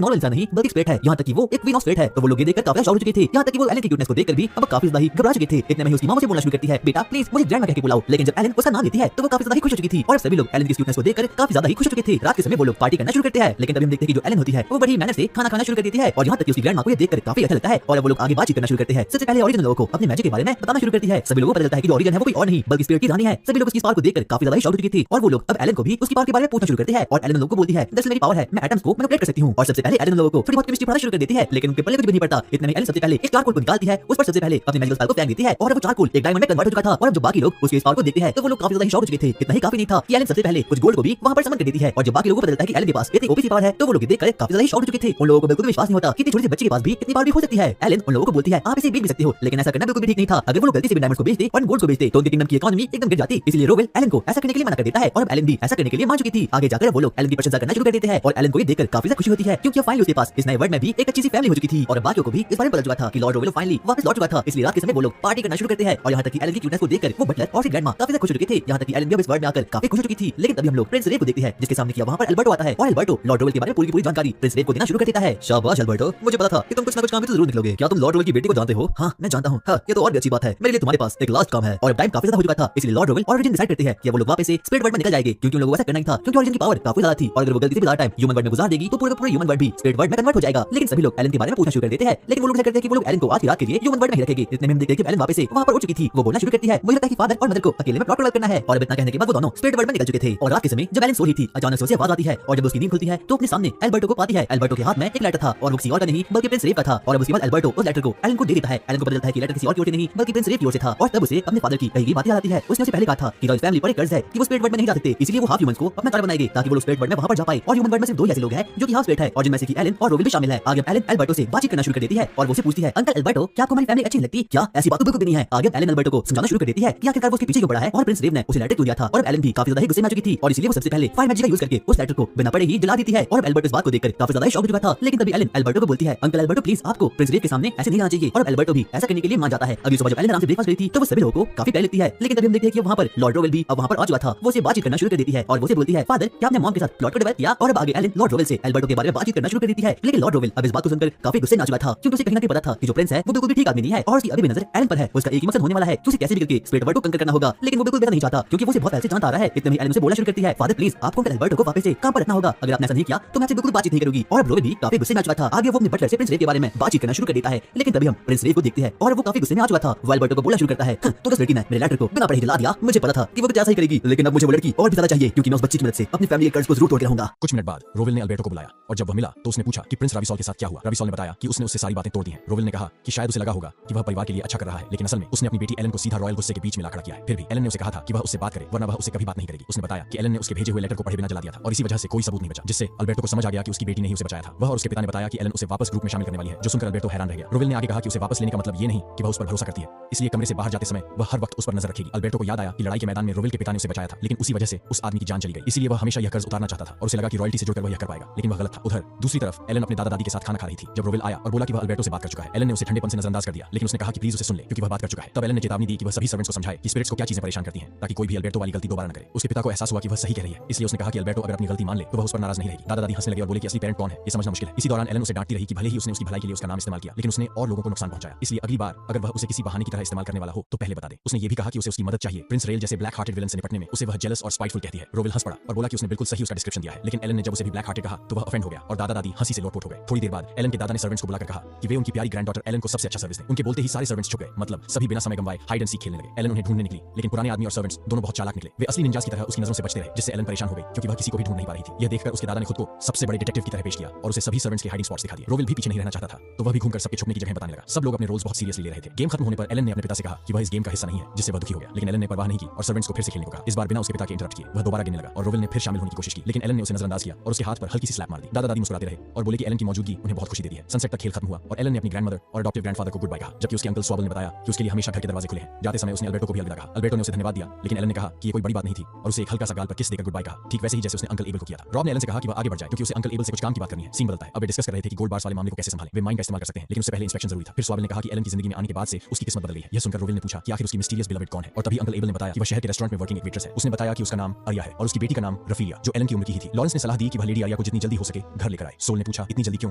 नॉर्मल इंसान नहीं बल्कि स्प्रेड है, यहाँ तक कि वो एक क्वीन ऑफ स्प्रेड है, तो वो लोग ये देखकर काफी शॉक हो चुके थे। यहाँ तक कि वो एलन की क्यूटनेस को देखकर भी अब काफी ज्यादा ही घबरा चुके थे। इतने में ही उसकी मां से बोलना शुरू करती है, बेटा प्लीज मुझे ग्रैंडमा कह के बुलाओ। लेकिन जब एलन उसका नाम लेती है तो वो काफी ज्यादा ही खुश हो चुकी थी। और सभी लोग एलन की क्यूटनेस को देखकर काफी ज्यादा ही खुश हो चुके थे। रात के समय वो लोग पार्टी करना शुरू करते हैं। लेकिन तभी हम देखते हैं कि जो एलन होती है वो बड़ी मेहनत से खाना खाना शुरू कर देती है। और यहाँ तक कि उसकी ग्रैंडमा को ये देखकर काफी अच्छा लगता है और वो लोग आगे बातचीत करना शुरू करते हैं। सबसे पहले ओरिजिन लोगों को अपने मैजिक के बारे में बताना शुरू करती है। सभी लोगों को पता चलता है कि जो ओरिजिन है वो कोई और नहीं बल्कि स्पिरिट की रानी है। सभी लोग उसकी पावर को देखकर काफी ज्यादा शॉक हो चुकी थी। और वो लोग अब एलन को भी उसकी पावर के बारे में पूछना शुरू करते हैं। और एलन लोगों को बोलती है दरअसल मेरी पावर है, मैं एटम्स को मैनिपुलेट कर सकती हूँ। और सबसे पहले एलन लोगों को थोड़ी बहुत केमिस्ट्री पढ़ाना शुरू कर देती है। लेकिन उनके पल्ले कुछ भी नहीं पड़ता। इतने में एलन सबसे पहले एक चारकोल को निकालती है, उस पर सबसे पहले अपने मैजिकल स्पेल को फेंक देती है और वो चारकोल एक डायमंड में कन्वर्ट हो चुका था। और जब बाकी लोग उसके इस पावर को देखते हैं तो वो लोग काफी ज्यादा ही शॉक हो चुके थे। इतना ही काफी नहीं था कि एलन सबसे पहले कुछ गोल्ड को भी वहां पर समन कर देती है। और जब बाकी लोगों को पता चलता है कि एलन के पास इतनी ओपी सी पावर है तो वो लोग देखकर काफी ज्यादा ही शॉक हो चुके थे। उन लोगों को बिल्कुल विश्वास नहीं होता कि इतनी छोटी सी बच्ची के पास भी इतनी पावर भी हो सकती है। एलन उन लोगों को बोलती है आप इसे बेच भी सकते हो, लेकिन ऐसा करना बिल्कुल भी ठीक नहीं था। अगर वो लोग गलती से भी डायमंड्स को बेचते और गोल्ड को बेचते तो उनके किंगडम की इकोनॉमी एकदम गिर जाती। इसलिए रोवेल एलन को ऐसा करने के लिए मना कर देता है और अब एलन भी ऐसा करने के लिए मान चुकी थी। आगे जाकर वो लोग एलन की प्रशंसा करना शुरू कर देते हैं और एलन को ये देखकर काफी ज्यादा खुशी होती है क्योंकि फाइनली उसके पास इस नए वर्ल्ड में भी एक अच्छी सी फैमिली हो चुकी थी। और बाकियों को भी इस बारे में पता चला था कि लॉर्ड रोवेल फाइनली वापस लौट चुका था। इसलिए रात के समय वो लोग पार्टी करना शुरू करते हैं। और यहाँ तक कि एलन की क्यूटनेस को देखकर वो बटलर और ग्रैंडमा काफी ज्यादा खुश हो चुके थे। यहाँ तक कि एलन भी अब इस वर्ल्ड में आकर काफी खुश हो चुकी थी। लेकिन तभी हम लोग प्रिंस रेव को देखते हैं जिसके सामने किया वहाँ पर अल्बर्टो आता है और अल्बर्टो लॉर्ड रोवेल के बारे में पूरी जानकारी प्रिंस रेव को देना शुरू कर देता है। शाबाश अल्बर्टो, मुझे पता था कि तुम कुछ ना कुछ काम में तो जरूर निकलोगे। क्या तुम लॉर्ड रोवेल की बेटी को जानते हो? हाँ मैं जानता हूँ। हाँ ये तो और भी अच्छी बात है, मेरे लिए तुम्हारे पास एक लास्ट काम है। और टाइम काफी ज्यादा हो चुका था इसलिए लॉर्ड रोवेल और ओरिजिन डिसाइड करते हैं कि वो लोग वापस से स्पिरिट वर्ल्ड में निकल जाएंगे क्योंकि उन लोगों को ऐसा करना ही था क्योंकि ओरिजिन की पावर काफी ज्यादा थी। और अगर वो गलती से भी ज्यादा टाइम ह्यूमन वर्ल्ड में गुजार देगी तो पूरे का पूरा ह्यूमन वर्ल्ड भी स्पिरिट वर्ल्ड में कन्वर्ट हो जाएगा। लेकिन सभी लोग एलन के बारे में पूछना शुरू कर देते हैं। लेकिन वो लोग करते हैं कि वो लोग एलन को आज की रात के लिए ह्यूमन वर्ल्ड में ही रखेंगे। इतने में हम देखते हैं कि एलन वापस से वहां पर उठ चुकी थी। वो बोलना शुरू करती है मुझे लगता है कि फादर और मदर को अकेले में प्लॉट वर्क करना है। और इतना कहने के बाद वो दोनों स्पिरिट वर्ल्ड में निकल चुके थे। और रात के समय जब एलन सो रही थी अचानक से उसे आवाज आती है और जब उसकी नींद खुलती है तो अपने सामने एल्बर्टो को पाती है। एल्बर्टो के हाथ में एक लेटर था और वो किसी और का नहीं बल्कि प्रिंस रेव का था। और अब उसके बाद एल्बर्टो उस लेटर को एलन को दे देता है। एलन को पता चलता है कि लेटर किसी और की ओर से नहीं बल्कि प्रिंस रेव की ओर से था। और तब उसे अपने फादर की कही गई बातें याद आती है। उसने उसे पहले कहा था कि रॉयल फैमिली पर एक कर्ज है कि वो स्पिरिट वर्ल्ड में नहीं जा सकते, इसलिए वो हाफ ह्यूमंस को अपना कार्ड बनाएंगे ताकि वो लोग स्पिरिट वर्ल्ड में वहां पर जा पाए। और ह्यूमन वर्ल्ड में सिर्फ दो ही ऐसे लोग हैं जो कि हाफ स्पिरिट है और जिनमें से कि एलन और रोवेल भी शामिल है। आगे एलन एल्बर्टो से बातचीत करना शुरू कर देती है और वो से पूछती है अंकल एल्बर्टो क्या आपको हमारी फैमिली अच्छी लगती? क्या ऐसी बात तो बिल्कुल भी नहीं है। आगे एलन एल्बर्टो को समझाना शुरू कर देती है कि आखिरकार वो उसके पीछे क्यों पड़ा है और प्रिंस रेव ने उसे लेटर क्यों दिया था। और एलन भी काफी ज्यादा गुस्से में आ चुकी थी और इसलिए वो सबसे पहले फायर मैजिक का यूज करके उस लेटर को बिना पढ़े ही जला देती है। और एल्बर्टो इस बात को देखकर काफी ज्यादा शॉक हो चुका था। लेकिन तभी एलन एल्बर्टो को बोलती है अंकल एल्बर्टो प्लीज आपको प्रिंस रेव के सामने ऐसे नहीं आना चाहिए। और एल्बर्टो भी ऐसा करने के लिए मान जाता है। अगली सुबह जब एलन आराम से ब्रेकफास्ट करती थी तो वो सभी लोगों को काफी प्यारी लगती है। लेकिन तभी हम देखते हैं कि वहां पर लॉर्ड रोवेल भी अब वहां पर आ चुका था। वो उसे बातचीत करना शुरू कर देती है और वो बोलती है फादर क्या आपने मॉम के साथ प्लॉट को डेवलप किया? और अब आगे एलन लॉर्ड रोवेल से एल्बर्टो के बारे में बातचीत करना शुरू कर देती है। लेकिन लॉर्ड रोवेल अब इस बात को सुनकर काफी गुस्से में आ चुका था क्योंकि उसे कहीं ना कहीं पता था कि जो प्रिंस है वो बिल्कुल भी ठीक आदमी नहीं है और उसकी अभी भी नजर एलन पर है। उसका एक ही मकसद होने वाला है कि उसे कैसे भी करके स्पिरिट वर्ल्ड को कंकर करना होगा। लेकिन वो बिल्कुल भी नहीं चाहता क्योंकि वो उसे बहुत पहले से जानता आ रहा है। इतने में एलन उसे बोलना शुरू करती है फादर प्लीज आपको अंकल एल्बर्टो को वापस से काम पर रखना होगा, अगर आपने ऐसा नहीं किया तो मैं आपसे बिल्कुल बातचीत नहीं करूंगी। और अब रोवेल भी काफी गुस्से में आ चुका था। आगे वो अपने बटलर से प्रिंस रेव के बारे में बातचीत करना शुरू कर देता है। लेकिन तभी हम प्रिंस रेव को देखते हैं और वो काफी गुस्से में आ चुका था। वो एल्बर्टो को बोलना शुरू करता है तो उस लड़की ने मेरे लेटर को बिना पढ़े जला दिया, मुझे पता था कि वो कुछ ऐसा ही करेगी, लेकिन अब मुझे वो लड़की और भी ज्यादा चाहिए क्योंकि मैं उस बच्ची की मदद से अपनी फैमिली के कर्ज को जरूर तोड़ के रहूंगा। कुछ मिनट बाद रोवेल ने अल्बर्टो को बुलाया और जब वह मिला तो उसने पूछा कि प्रिंस राविसॉल के साथ क्या हुआ। राविसॉल ने बताया कि उसने उससे सारी बातें तोड़ दी हैं। रोवेल ने कहा कि शायद उसे लगा होगा कि वह परिवार के लिए अच्छा कर रहा है, लेकिन असल में उसने अपनी बेटी एलन को सीधा रॉयल गुस्से के बीच में ला खड़ा किया है। फिर भी एलन ने उसे कहा था कि वह उससे बात करे वरना वह उससे कभी बात नहीं करेगी। उसने बताया कि एलन ने उसके भेजे हुए लेटर को पढ़े बिना जला दिया था और इसी वजह से कोई सबूत नहीं बचा, जिससे अल्बर्टो को समझ आ गया कि उसकी बेटी ने ही उसे बचाया था। वह और उसके पिता ने बताया कि एलन उसे वापस ग्रुप में शामिल करने वाली है, जो सुनकर अल्बर्टो हैरान रह गया। रोवेल ने आगे कहा कि उसे वापस लेने का मतलब ये नहीं कि वह उस पर भरोसा करती है, इसलिए कमरे से बाहर जाते समय वह हर वक्त उस पर नजर रखेगी। अल्बर्टो को याद आया कि लड़ाई के मैदान में रोवेल के पिता ने उसे बचाया था, लेकिन उसी वजह से उस आदमी की जान चली गई, इसलिए वह हमेशा यह कर्ज उतारना चाहता था और उसे लगा कि रॉयल्टी से जुड़कर वह यह कर पाएगा, लेकिन वह गलत था। उधर दूसरी तरफ एलन अपने दादा दादी के साथ खाना खा रही थी जब रोवेल आया और बोला कि वह अल्बर्टो से बात कर चुका है। एलन ने उसे ठंडेपन से नजरअंदाज कर दिया, लेकिन उसने कहा कि प्लीज उसे सुन ले क्योंकि वह बात कर चुका है। तब एलन ने चेतावनी दी कि वह सभी सर्वेंट्स को समझाए कि स्पिरिट्स को क्या चीजें परेशान करती हैं ताकि कोई भी अल्बर्टो वाली गलती दोबारा न करे। उसके पिता को एहसास हुआ कि वह सही कह रही है, इसलिए उसने कहा कि अल्बर्टो अगर अपनी गलती मान ले तो वह उस पर नाराज नहीं रहेगी। दादा दादी हंसने लगे और बोले कि असली पेरेंट कौन है ये समझना मुश्किल है। इसी दौरान एलन उसे डांटती रही कि भले ही उसने उसकी भलाई के लिए उसका नाम इस्तेमाल किया, लेकिन उसने और लोगों को नुकसान पहुंचाया, इसलिए अगली बार अगर वह उसे किसी बहाने की तरह इस्तेमाल करने वाला हो तो पहले बता दे। उसने ये भी कहा कि उसे उसकी मदद चाहिए। प्रिंस रेल जैसे ब्लैक हार्टेड विलन से निपटने में उसे वह जेलस और स्पाइटफुल कहती है। रोवेल हंस पड़ा और बोला कि उसने बिल्कुल सही उसका डिस्क्रिप्शन दिया है, लेकिन एलन ने जब उसे भी ब्लैक हार्टेड कहा तो वह ऑफेंड हो गया और दादा दादी हंसी से लोटपोट हो गए। थोड़ी देर बाद एलन के दादा ने सर्वेंट्स को बुलाकर कहा कि वे उनकी प्यारी ग्रैंडडॉटर एलन को सबसे अच्छा सर्विस दें। उनके बोलते ही सारे सर्वेंट्स छुप गए, मतलब सभी बिना समय गंवाए हाइड एंड सीक खेलने लगे। एलन उन्हें ढूंढने निकली, लेकिन पुराने आदमी और सर्वेंट्स दोनों बहुत चालाक निकले। वे असली निंजास की तरह उसकी नजरों से बचते रहे, जिससे एलन परेशान हो गई क्योंकि वह किसी को भी ढूंढ नहीं पा रही थी। यह देखकर उसके दादा ने खुद को सबसे बड़े डिटेक्टिव की तरह पेश किया और उसे सभी सर्वेंट्स के हाइडिंग स्पॉट्स दिखा दिए। रोवेल भी पीछे नहीं रहना चाहता था, तो वह भी घूमकर सबके छुपने की जगह बताने लगा। सब लोग अपने रोल्स बहुत सीरियसली ले रहे थे। गेम खत्म होने पर एलन ने अपने पिता से कहा कि वह इस गेम का हिस्सा नहीं है, जिससे वह दुखी हो गया, लेकिन एलन ने परवाह नहीं की और सर्वेंट्स को फिर से खेलने को कहा। इस बार बिना उसके पिता के इंटरप्ट किए वह दोबारा गिनने लगा और रोवेल ने फिर शामिल होने की कोशिश की, लेकिन एलन ने उसे नजरअंदाज किया और उसके हाथ पर हल्की सी स्लैप मार दी। दादा दादी मुस्कुराते रहे और बोले कि एलन की मौजूदगी उन्हें बहुत खुशी देती है। सनसेट तक खेल खत्म हुआ और एलन ने अपनी ग्रैंडमदर और अडॉप्टिव ग्रैंडफादर को गुड बाय कहा, जबकि उसके अंकल स्वाबल ने बताया कि उसके लिए हमेशा घर के दरवाजे खुले हैं। जाते समय उसने अल्बर्टो को भी अलविदा कहा। अल्बर्टो ने उसे धन्यवाद दिया, लेकिन एलन ने कहा कि ये कोई बड़ी बात नहीं थी और उसे एक हल्का सा गाल पर किस देकर गुड बाय कहा, ठीक वैसे ही जैसे उसने अंकल एबल को किया था। रॉब ने एलन से कहा कि वह आगे बढ़ जाए क्योंकि उसे अंकल एबल से कुछ काम की बात करनी है। सीन बदलता है। अब वे डिस्कस कर रहे थे कि गोल्ड बार्स वाले मामले को कैसे संभालें। वे माइन का इस्तेमाल कर सकते हैं, लेकिन उससे पहले इंस्पेक्शन जरूरी था। फिर स्वाबल ने कहा कि एलन की जिंदगी में आने के बाद से उसकी किस्मत बदल गई है। यह सुनकर रोवेल ने पूछा कि आखिर उसकी मिस्टीरियस बिलवेड कौन है, और तभी अंकल एबल ने बताया कि वह शहर के रेस्टोरेंट में वर्किंग एक वेट्रेस है। उसने बताया कि उसका नाम आर्या है और उसकी बेटी का नाम रफीलिया, जो एलन की उम्र की ही थी, लॉरेंस ने सलाह दी कि वह लेडी आर्या को जितनी जल्दी हो सके घर लेकर आए। सोल ने पूछा इतनी जल्दी क्यों?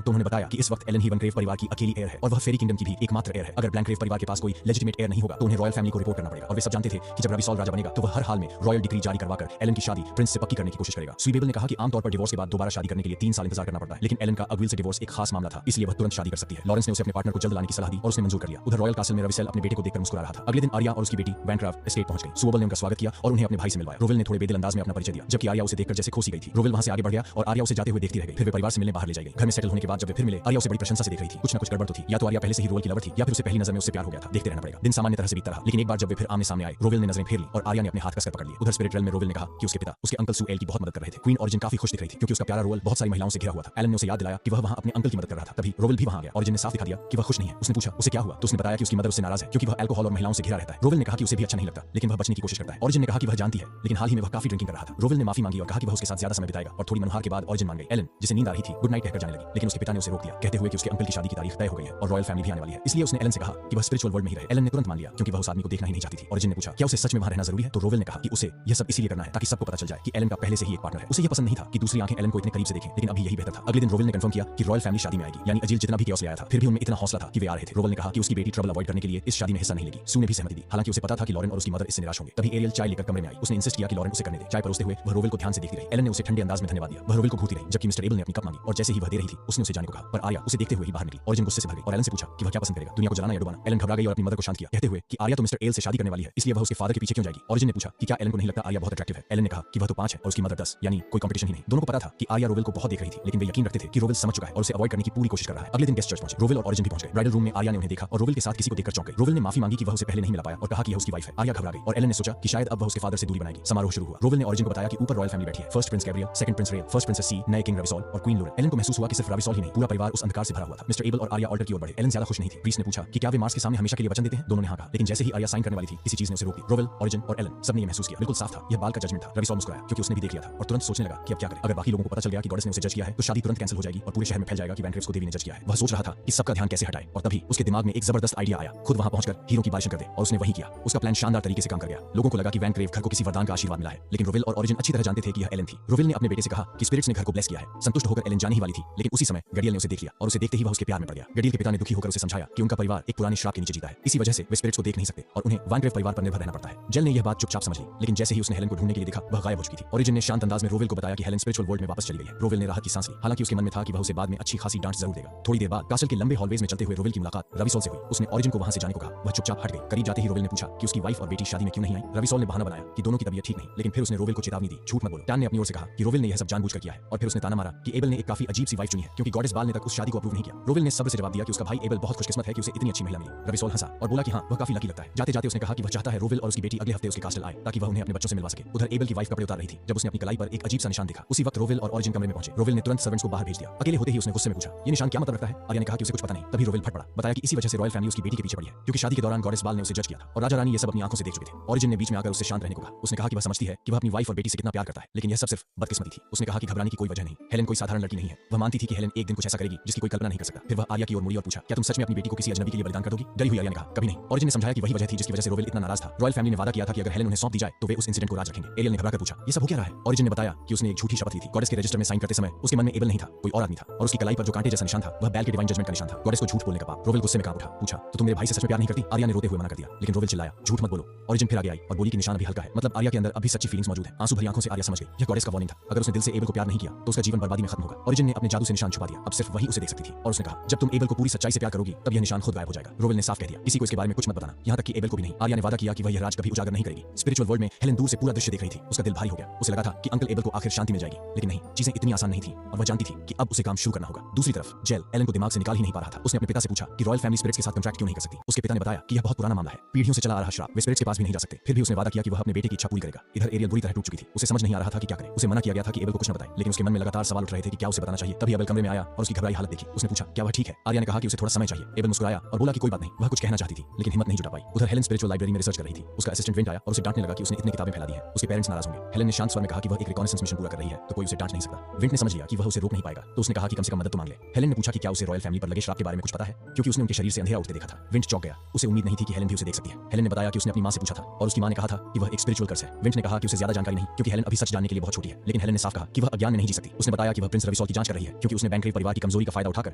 तो उन्होंने बताया कि इस वक्त एलन ही वनक्रेव परिवार की अकेली हेयर है और वह फेरी किंगडम की भी एकमात्र हेयर है। अगर ब्लैंकक्रेव परिवार के पास कोई लेजिटिमेट हेयर नहीं होगा तो उन्हें रॉयल फैमिली को रिपोर्ट करना पड़ेगा और वे सब जानते थे कि जब रविसॉल राजा बनेगा तो वह हर हाल में रॉयल डिक्री जारी करवाकर एलन की शादी प्रिंस से पक्की करने की कोशिश करेगा। स्वीबेबल ने कहा कि आमतौर पर डिवोर्स के बाद दोबारा शादी करने के लिए 3 साल इंतजार करना पड़ता है, लेकिन एलन का अगविल से डिवोर्स एक खास मामला था, इसलिए वह तुरंत शादी कर सकती है। लॉरेंस ने उसे अपने पार्टनर को जल्द लाने की सलाह दी और उसने मंजूर कर लिया। उधर रॉयल कासल में रविसेल अपने बेटे को देखकर मुस्कुरा रहा था। अगले दिन आर्या और उसकी बेटी वैनक्राफ्ट एस्टेट पहुंच गई। सुओबल ने उनका स्वागत किया और उन्हें अपने भाई से मिलवाया। रोवेल ने थोड़े बेदिल अंदाज में अपना परिचय दिया, जबकि आर्या उसे देखकर जैसे खोसी गई थी। रोवेल वहां से आगे बढ़ गया और आर्या उसे जाते हुए देखती रह गई। फिर वे परिवार से मिलने बाहर ले जाई गई। घर में सेटल होने के बाद जब वे फिर मिले, आर्या उसे बड़ी प्रशंसा से देख रही थी। कुछ न कुछ गड़बड़ तो थी, या तो आर्या पहले से ही रोवेल की लवर थी या फिर उसे पहली नजर में उससे प्यार हो गया था। देखते रहना पड़ेगा। दिन सामान्य तरह से बीतता रहा, लेकिन एक बार जब वे फिर आमने सामने आए, रोवेल ने नजरें फेर ली और आर्या ने अपने हाथ कसकर पकड़ लिए। उधर स्पिरिट रेल में रोवेल ने कहा कि उसके पिता उसके अंकल सुएल की बहुत मदद कर रहे थे। क्वीन ऑरिजिन काफी खुश दिख रही थी क्योंकि उसका प्यारा रोवेल बहुत सारी महिलाओं से घिरा हुआ था। एलन ने उसे याद दिलाया कि वह वहां अपने अंकल की मदद कर रहा था। तभी रोवेल भी वहां आ गया। ऑरिजिन ने साफ दिखा दिया कि वह खुश नहीं है। उसने पूछा उसे क्या हुआ, तो उसने बताया कि उसकी मदर उससे नाराज है क्योंकि वह अल्कोहल और महिलाओं से घिरा रहता है। रोवेल ने कहा कि उसे भी अच्छा नहीं लगता, लेकिन वह बचने की कोशिश करता है। ऑरिजिन ने कहा कि वह जानती है, लेकिन हाल ही में वह काफी ड्रिंकिंग कर रहा था। रोवेल ने माफी मांगी और कहा कि वह उसके साथ ज्यादा समय बिताएगा और थोड़ी मनोहार के बाद ऑरिजिन मान गई। एलन, जिसे नींद आ रही थी, गुड नाइट कहकर जाने लगी, लेकिन उसके पिता ने उसे रोक दिया, कहते हुए कि उसके अंकल की शादी की तारीख तय हो गई है और रॉयल फैमिली भी आने वाली है। इसलिए उसने एलन से कहा कि वह स्पिरिचुअल वर्ल्ड में ही रहे। एलन ने तुरंत मान लिया क्योंकि वह उस आदमी को देखना ही नहीं चाहती थी। ऑरिजिन ने पूछा क्या उसे सच में वहां रहना जरूरी है, तो रोवेल ने कहा कि उसे यह सब इसीलिए करना है ताकि सबको पता चल जाए कि एलन का पहले से ही एक पार्टनर है। उसे यह पसंद नहीं था कि दूसरी आंखें एलन को इतने करीब से देखें, लेकिन अभी यही बेहतर था। अगले दिन रोवेल ने कंफर्म किया कि रॉयल फैमिली शादी में आएगी, यानी अजील जितना भी chaos ले आया था, फिर भी उनमें इतना हौसला था कि वे आ रहे थे। रोवेल ने कहा कि उसकी बेटी ट्रबल अवॉइड करने के लिए इस शादी में हिस्सा नहीं लेगी। सू ने भी सहमति दी, हालांकि उसे पता था कि लॉरेन और उसकी मदर इससे निराश होंगे। तभी एरियल चाय लेकर कमरे में आई। उसने इंसिस्ट किया कि लॉरेन उसे करने दे। चाय परोसते हुए वह रोवेल को ध्यान से देखती रही। एलन ने उसे ठंडे अंदाज में धन्यवाद दिया। वह रोवेल को घूरती रही, जबकि मिस्टर एबल ने अपनी कप मांगी और जैसे ही वह दे रही थी उसने उसे जाने को कहा, पर आर्या उसे देखते हुए ही बाहर निकली। ऑरिजिन गुस्से से भर गई और एलन से पूछा कि वह क्या पसंद करेगा, दुनिया को जलाना या डुबाना। एलन घबरा गई और अपनी मदर को शांत किया, कहते हुए कि आर्या तो मिस्टर एल से शादी करने वाली है, इसलिए वह उसके फादर के पीछे क्यों जाएगी। ऑरिजिन ने पूछा कि क्या एलन को नहीं लगता आर्या बहुत अट्रैक्टिव है। एलन ने कहा कि वह तो 5 है और उसकी मदर 10, यानी कोई कंपटीशन ही नहीं। दोनों को पता था कि आर्या रोवेल को बहुत देख रही थी, लेकिन वे यकीन रखते थे कि रोवेल समझ चुका है और उसे अवॉइड करने की पूरी कोशिश कर रहा है। अगले दिन गेस्ट चर्च पहुंचे। रोवेल और ऑरिजिन भी पहुंच गए। ब्राइडल रूम में आर्या ने उन्हें देखा और रोवेल के साथ किसी को देखकर चौंक गई। रोवेल ने माफी मांगी कि वह उसे पहले नहीं मिला पाया और कहा कि यह उसकी वाइफ है। आर्या घबरा गई और एलन ने सोचा कि शायद अब वह उसके फादर से दूरी बनाएगी। समारोह शुरू हुआ। रोवेल ने ऑरिजिन को बताया कि ऊपर रॉयल फैमिली बैठी है, first prince Gabriel, second prince रेल, फर्स्ट प्रिंसेस सी, नए किंग रविसॉल और क्वीन लोरेन। एलन को महसूस हुआ कि सिर्फ रविसॉल ही नहीं, पूरा परिवार उस अंधकार से भरा हुआ था। मिस्टर एबल और आर्या ऑल्टर की ओर बढ़े। एलन ज्यादा खुश नहीं थी। प्रीस्ट ने पूछा कि क्या वे मार्स के सामने हमेशा के लिए वचन देते हैं। दोनों ने हाँ कहा, लेकिन जैसे ही आर्या साइन करने वाली थी किसी चीज ने उसे रोक दिया। रोवेल, ऑरिजिन और एलन सबने ये महसूस किया। बिल्कुल साफ था, यह बाल का जजमेंट था। रविसॉल मुस्कुराया क्योंकि उसने भी देख लिया था और तुरंत सोचने लगा कि अब क्या करे। अगर बाकी लोगों को पता चल गया कि गॉडेस ने उसे जज किया है तो शादी तुरंत कैंसिल हो जाएगी और पूरे शहर में फैल जाएगा कि वैनक्रेव्स को देवी ने जज किया है। वह सोच रहा था कि सबका ध्यान कैसे हटाए और तभी उसके दिमाग में एक जबरदस्त आइडिया आया, खुद वहां पहुंचकर हीरो की बारिश कर दे, और उसने वही किया। उसका प्लान शानदार तरीके से काम कर गया। लोगों को लगा कि वैनक्रेव घर को किसी वरदान का आशीर्वाद मिला है, लेकिन रोवेल और ऑरिजिन अच्छी तरह जानते थे कि यह एलन थी। रोवेल ने अपने बेटे से कहा कि स्पिरिट्स ने घर को ब्लेस किया है। संतुष्ट होकर एलन जाने ही वाली थी, लेकिन उसी समय गडियल ने उसे देख लिया और उसे देखते ही वह उसके प्यार में पड़ गया। गडियल के पिता ने दुखी होकर उसे समझाया कि उनका परिवार एक पुराने श्राप के नीचे जीता है, इसी वजह से वे स्पिरिट्स को देख नहीं सकते और उन्हें वैनक्रेव परिवार पर निर्भर रहना पड़ता है। जेल ने यह बात चुपचाप समझ ली, लेकिन जैसे ही उसने हेलन को ढूंढने के लिए देखा वह गायब हो चुकी थी। ऑरिजिन ने शांत अंदाज में रोवेल को बताया कि हेलन स्पिरिचुअल वर्ल्ड में वापस चली गई है। रोवेल ने राहत की सांस ली, हालांकि उसके मन में था कि वह उसे बाद में अच्छी खासी डांट जरूर देगा। थोड़ी देर बाद कासल के लंबे हॉलवेज में चलते हुए रोवेल की मुलाकात रविसॉल से हुई। उसने ऑरिजिन को वहां से जाने को कहा। वह चुपचाप हट गई। करीब जाते ही रोवेल ने पूछा कि उसकी वाइफ और बेटी शादी में क्यों नहीं आई। रविसॉल ने बहाना बनाया कि दोनों की तबीयत ठीक नहीं, लेकिन फिर उसने रोवेल को चेतावनी दी, झूठ मत बोलो। टैन ने अपनी ओर से कहा कि रोवेल ने यह सब जानबूझकर किया है और फिर उसने ताना मारा कि एबल ने एक काफी अजीब सी वाइफ चुनी है क्योंकि गॉडेस बाल ने तक उस शादी को अप्रूव नहीं किया। रोवेल ने सब्र से जवाब दिया कि उसका भाई एबल बहुत खुशकिस्मत है कि उसे इतनी अच्छी महिला मिली। रविसॉल हंसा और बोला कि हाँ, वह काफी लकी लगता है। जाते जाते उसने कहा कि वह चाहता है रोवेल और उसकी बेटी अगले हफ्ते उसके कास्टल आए ताकि वह उन्हें अपने बच्चों से मिलवा सके। उधर एबल की वाइफ कपड़े उतार रही थी जब उसने अपनी कलाई पर एक अजीब सा निशान देखा। उसी वक्त रोवेल और ऑरिजिन कमरे में पहुंचे। रोवेल ने तुरंत सर्वेंट्स को बाहर भेज दिया। अकेले होते ही उसने गुस्से में पूछा ये निशान क्या मतलब रखता है। आर्या ने कहा कि उसे कुछ पता नहीं। तभी रोवेल फट पड़ा, बताया कि इसी वजह से रॉयल फैमिली उसकी बेटी के पीछे पड़ी है क्योंकि शादी के दौरान गॉडेस बाल ने उसे जज किया था और राजा रानी ये सब अपनी आंखों से देख चुके थे। ऑरिजिन ने बीच में आकर उससे शांत रहने को कहा। उसने कहा कि वह समझती है कि वह अपनी वाइफ और बेटी से कितना प्यार करता है, लेकिन यह सब सिर्फ बदकिस्मती थी। उसने कहा कि घबराने की कोई वजह नहीं, हेलन कोई साधारण लड़की नहीं है। वह मानती थी कि हेलन एक दिन कुछ ऐसा करेगी जिसकी कोई कल्पना नहीं कर सकता। फिर वह आर्या की ओर मुड़ी और पूछा क्या तुम सच में अपनी बेटी को किसी अजनबी के लिए बलिदान कर दोगी। डरी हुई आर्या ने कहा कभी नहीं। ऑरिजिन ने समझाया कि वही वजह थी जिसकी वजह से रोवेल इतना नाराज था। रॉयल फैमिली ने वादा किया था कि अगर हेलन उन्हें सौंप दी जाए तो वे उस इंसिडेंट को राज रखेंगे। एरियल ने घबराकर पूछा ये सब हो क्या रहा है। ऑरिजिन ने बताया कि उसने एक झूठी शपथ ली थी। गॉडेस के रजिस्टर में साइन करते समय उसके मन में एबल नहीं था, कोई और आदमी था और उसकी कलाई पर जो कांटे जैसा निशान था वह बैल के डिवाइन जजमेंट का निशान था। गॉडेस को झूठ बोलने का पाप। रोवेल गुस्से में कांप उठा। पूछा तो तुम मेरे भाई से सच में प्यार नहीं करती। आर्या ने रोते हुए मना कर दिया, लेकिन रोवेल चिल्लाया झूठ मत बोलो। ऑरिजिन फिर आगे आई और बोली कि निशान अभी हल्का है, मतलब आर्या के अंदर अभी सच्ची फीलिंग्स मौजूद है। आंसू भरी आंखों से आर्या समझ गई यह गॉडेस का वार्निंग था। अगर उसने दिल से एबल को प्यार नहीं किया तो उसका जीवन बर्बादी में खत्म होगा। ऑरिजिन ने अपने जादू से निशान छुपा दिया, अब सिर्फ वही उसे देख सकती थी और उसने कहा जब तुम एबल को पूरी सच्चाई से प्यार करोगी तब यह निशान खुद गायब हो जाएगा। रोवेल ने साफ कह दिया किसी को इसके बारे में कुछ मत बताना, यहाँ तक कि एबल को भी नहीं। आर्या ने वादा किया कि वह यह राज कभी उजागर नहीं करेगी। स्पिरिचुअल वर्ल्ड में हेलन दूर से पूरा दृश्य देख रही थी। उसका दिल भारी हो गया। उसे लगा था कि अंकल एबल को आखिर शांति मिल जाएगी, लेकिन नहीं, चीजें इतनी आसान नहीं थी और वह जानती थी कि अब उसे काम शुरू करना होगा। दूसरी तरफ जेल एलन को दिमाग से निकाल ही नहीं पा रहा था। उसने अपने पिता से पूछा कि रॉयल फैमिली स्पिरिट्स के साथ कॉन्ट्रैक्ट क्यों नहीं कर सकती। उसके पिता ने बताया कि यह बहुत पुराना मामला है, पीढ़ियों से चला आ रहा श्राप, वे स्पिरिट्स के पास भी नहीं जा सकते। फिर भी उसने वादा किया कि वह अपने बेटे की इच्छा पूरी करेगा। इधर एरियल बुरी तरह टूट चुकी थी। उसे समझ नहीं आ रहा था कि क्या करे। उसे मना किया गया था कि एबल को कुछ न बताए, लेकिन उसके मन में लगातार सवाल उठ रहे थे कि क्या उसे बताना चाहिए। तभी एबल कमरे में आया और उसकी घबराई हालत देखी। उसने पूछा क्या वह ठीक है। आर्या ने कहा कि उसे थोड़ा समय चाहिए। एबल मुस्कुराया और बोला कि कोई बात नहीं। वह कुछ कहना चाहती थी लेकिन हिम्मत नहीं जुटा पाई। उधर हेलन स्पिरिचुअल लाइब्रेरी में रिसर्च कर रही थी। उसका असिस्टेंट विंट आया और उसे डांटने लगा कि उसने इतनी किताबें फैला दी हैं, उसके पेरेंट्स नाराज होंगे। हेलन ने शांत स्वर में कहा कि वह एक रिकॉनेसेंस मिशन पूरा कर रही है तो कोई उसे डांट नहीं सकता। विंट ने समझ लिया कि वह उसे रोक नहीं पाएगा तो उसने कहा कि कम से कम मदद तो मांग ले। हेलन ने पूछा कि क्या उसे रॉयल फैमिली पर लगे श्राप के बारे में कुछ पता है क्योंकि उसने उनके शरीर से अंधेरा उठते देखा था। विंट चौंक गया। उसे उम्मीद नहीं थी कि हेलन भी उसे देख सकती है। हेलन ने बताया कि उसने अपनी मां से पूछा था और उसकी मां ने कहा था कि वह एक स्पिरिचुअल कर्स है। विंट ने कहा कि उसे ज्यादा जानकारी नहीं क्योंकि हेलन अभी सच जानने के लिए बहुत छोटी है, लेकिन हेलेन ने साफ कहा कि वह अज्ञान में नहीं जी सकती। उसने बताया कि वह प्रिंस रविसॉल की जांच कर रही है क्योंकि उसने बैंक्रेव परिवार की कमजोरी का फायदा उठाकर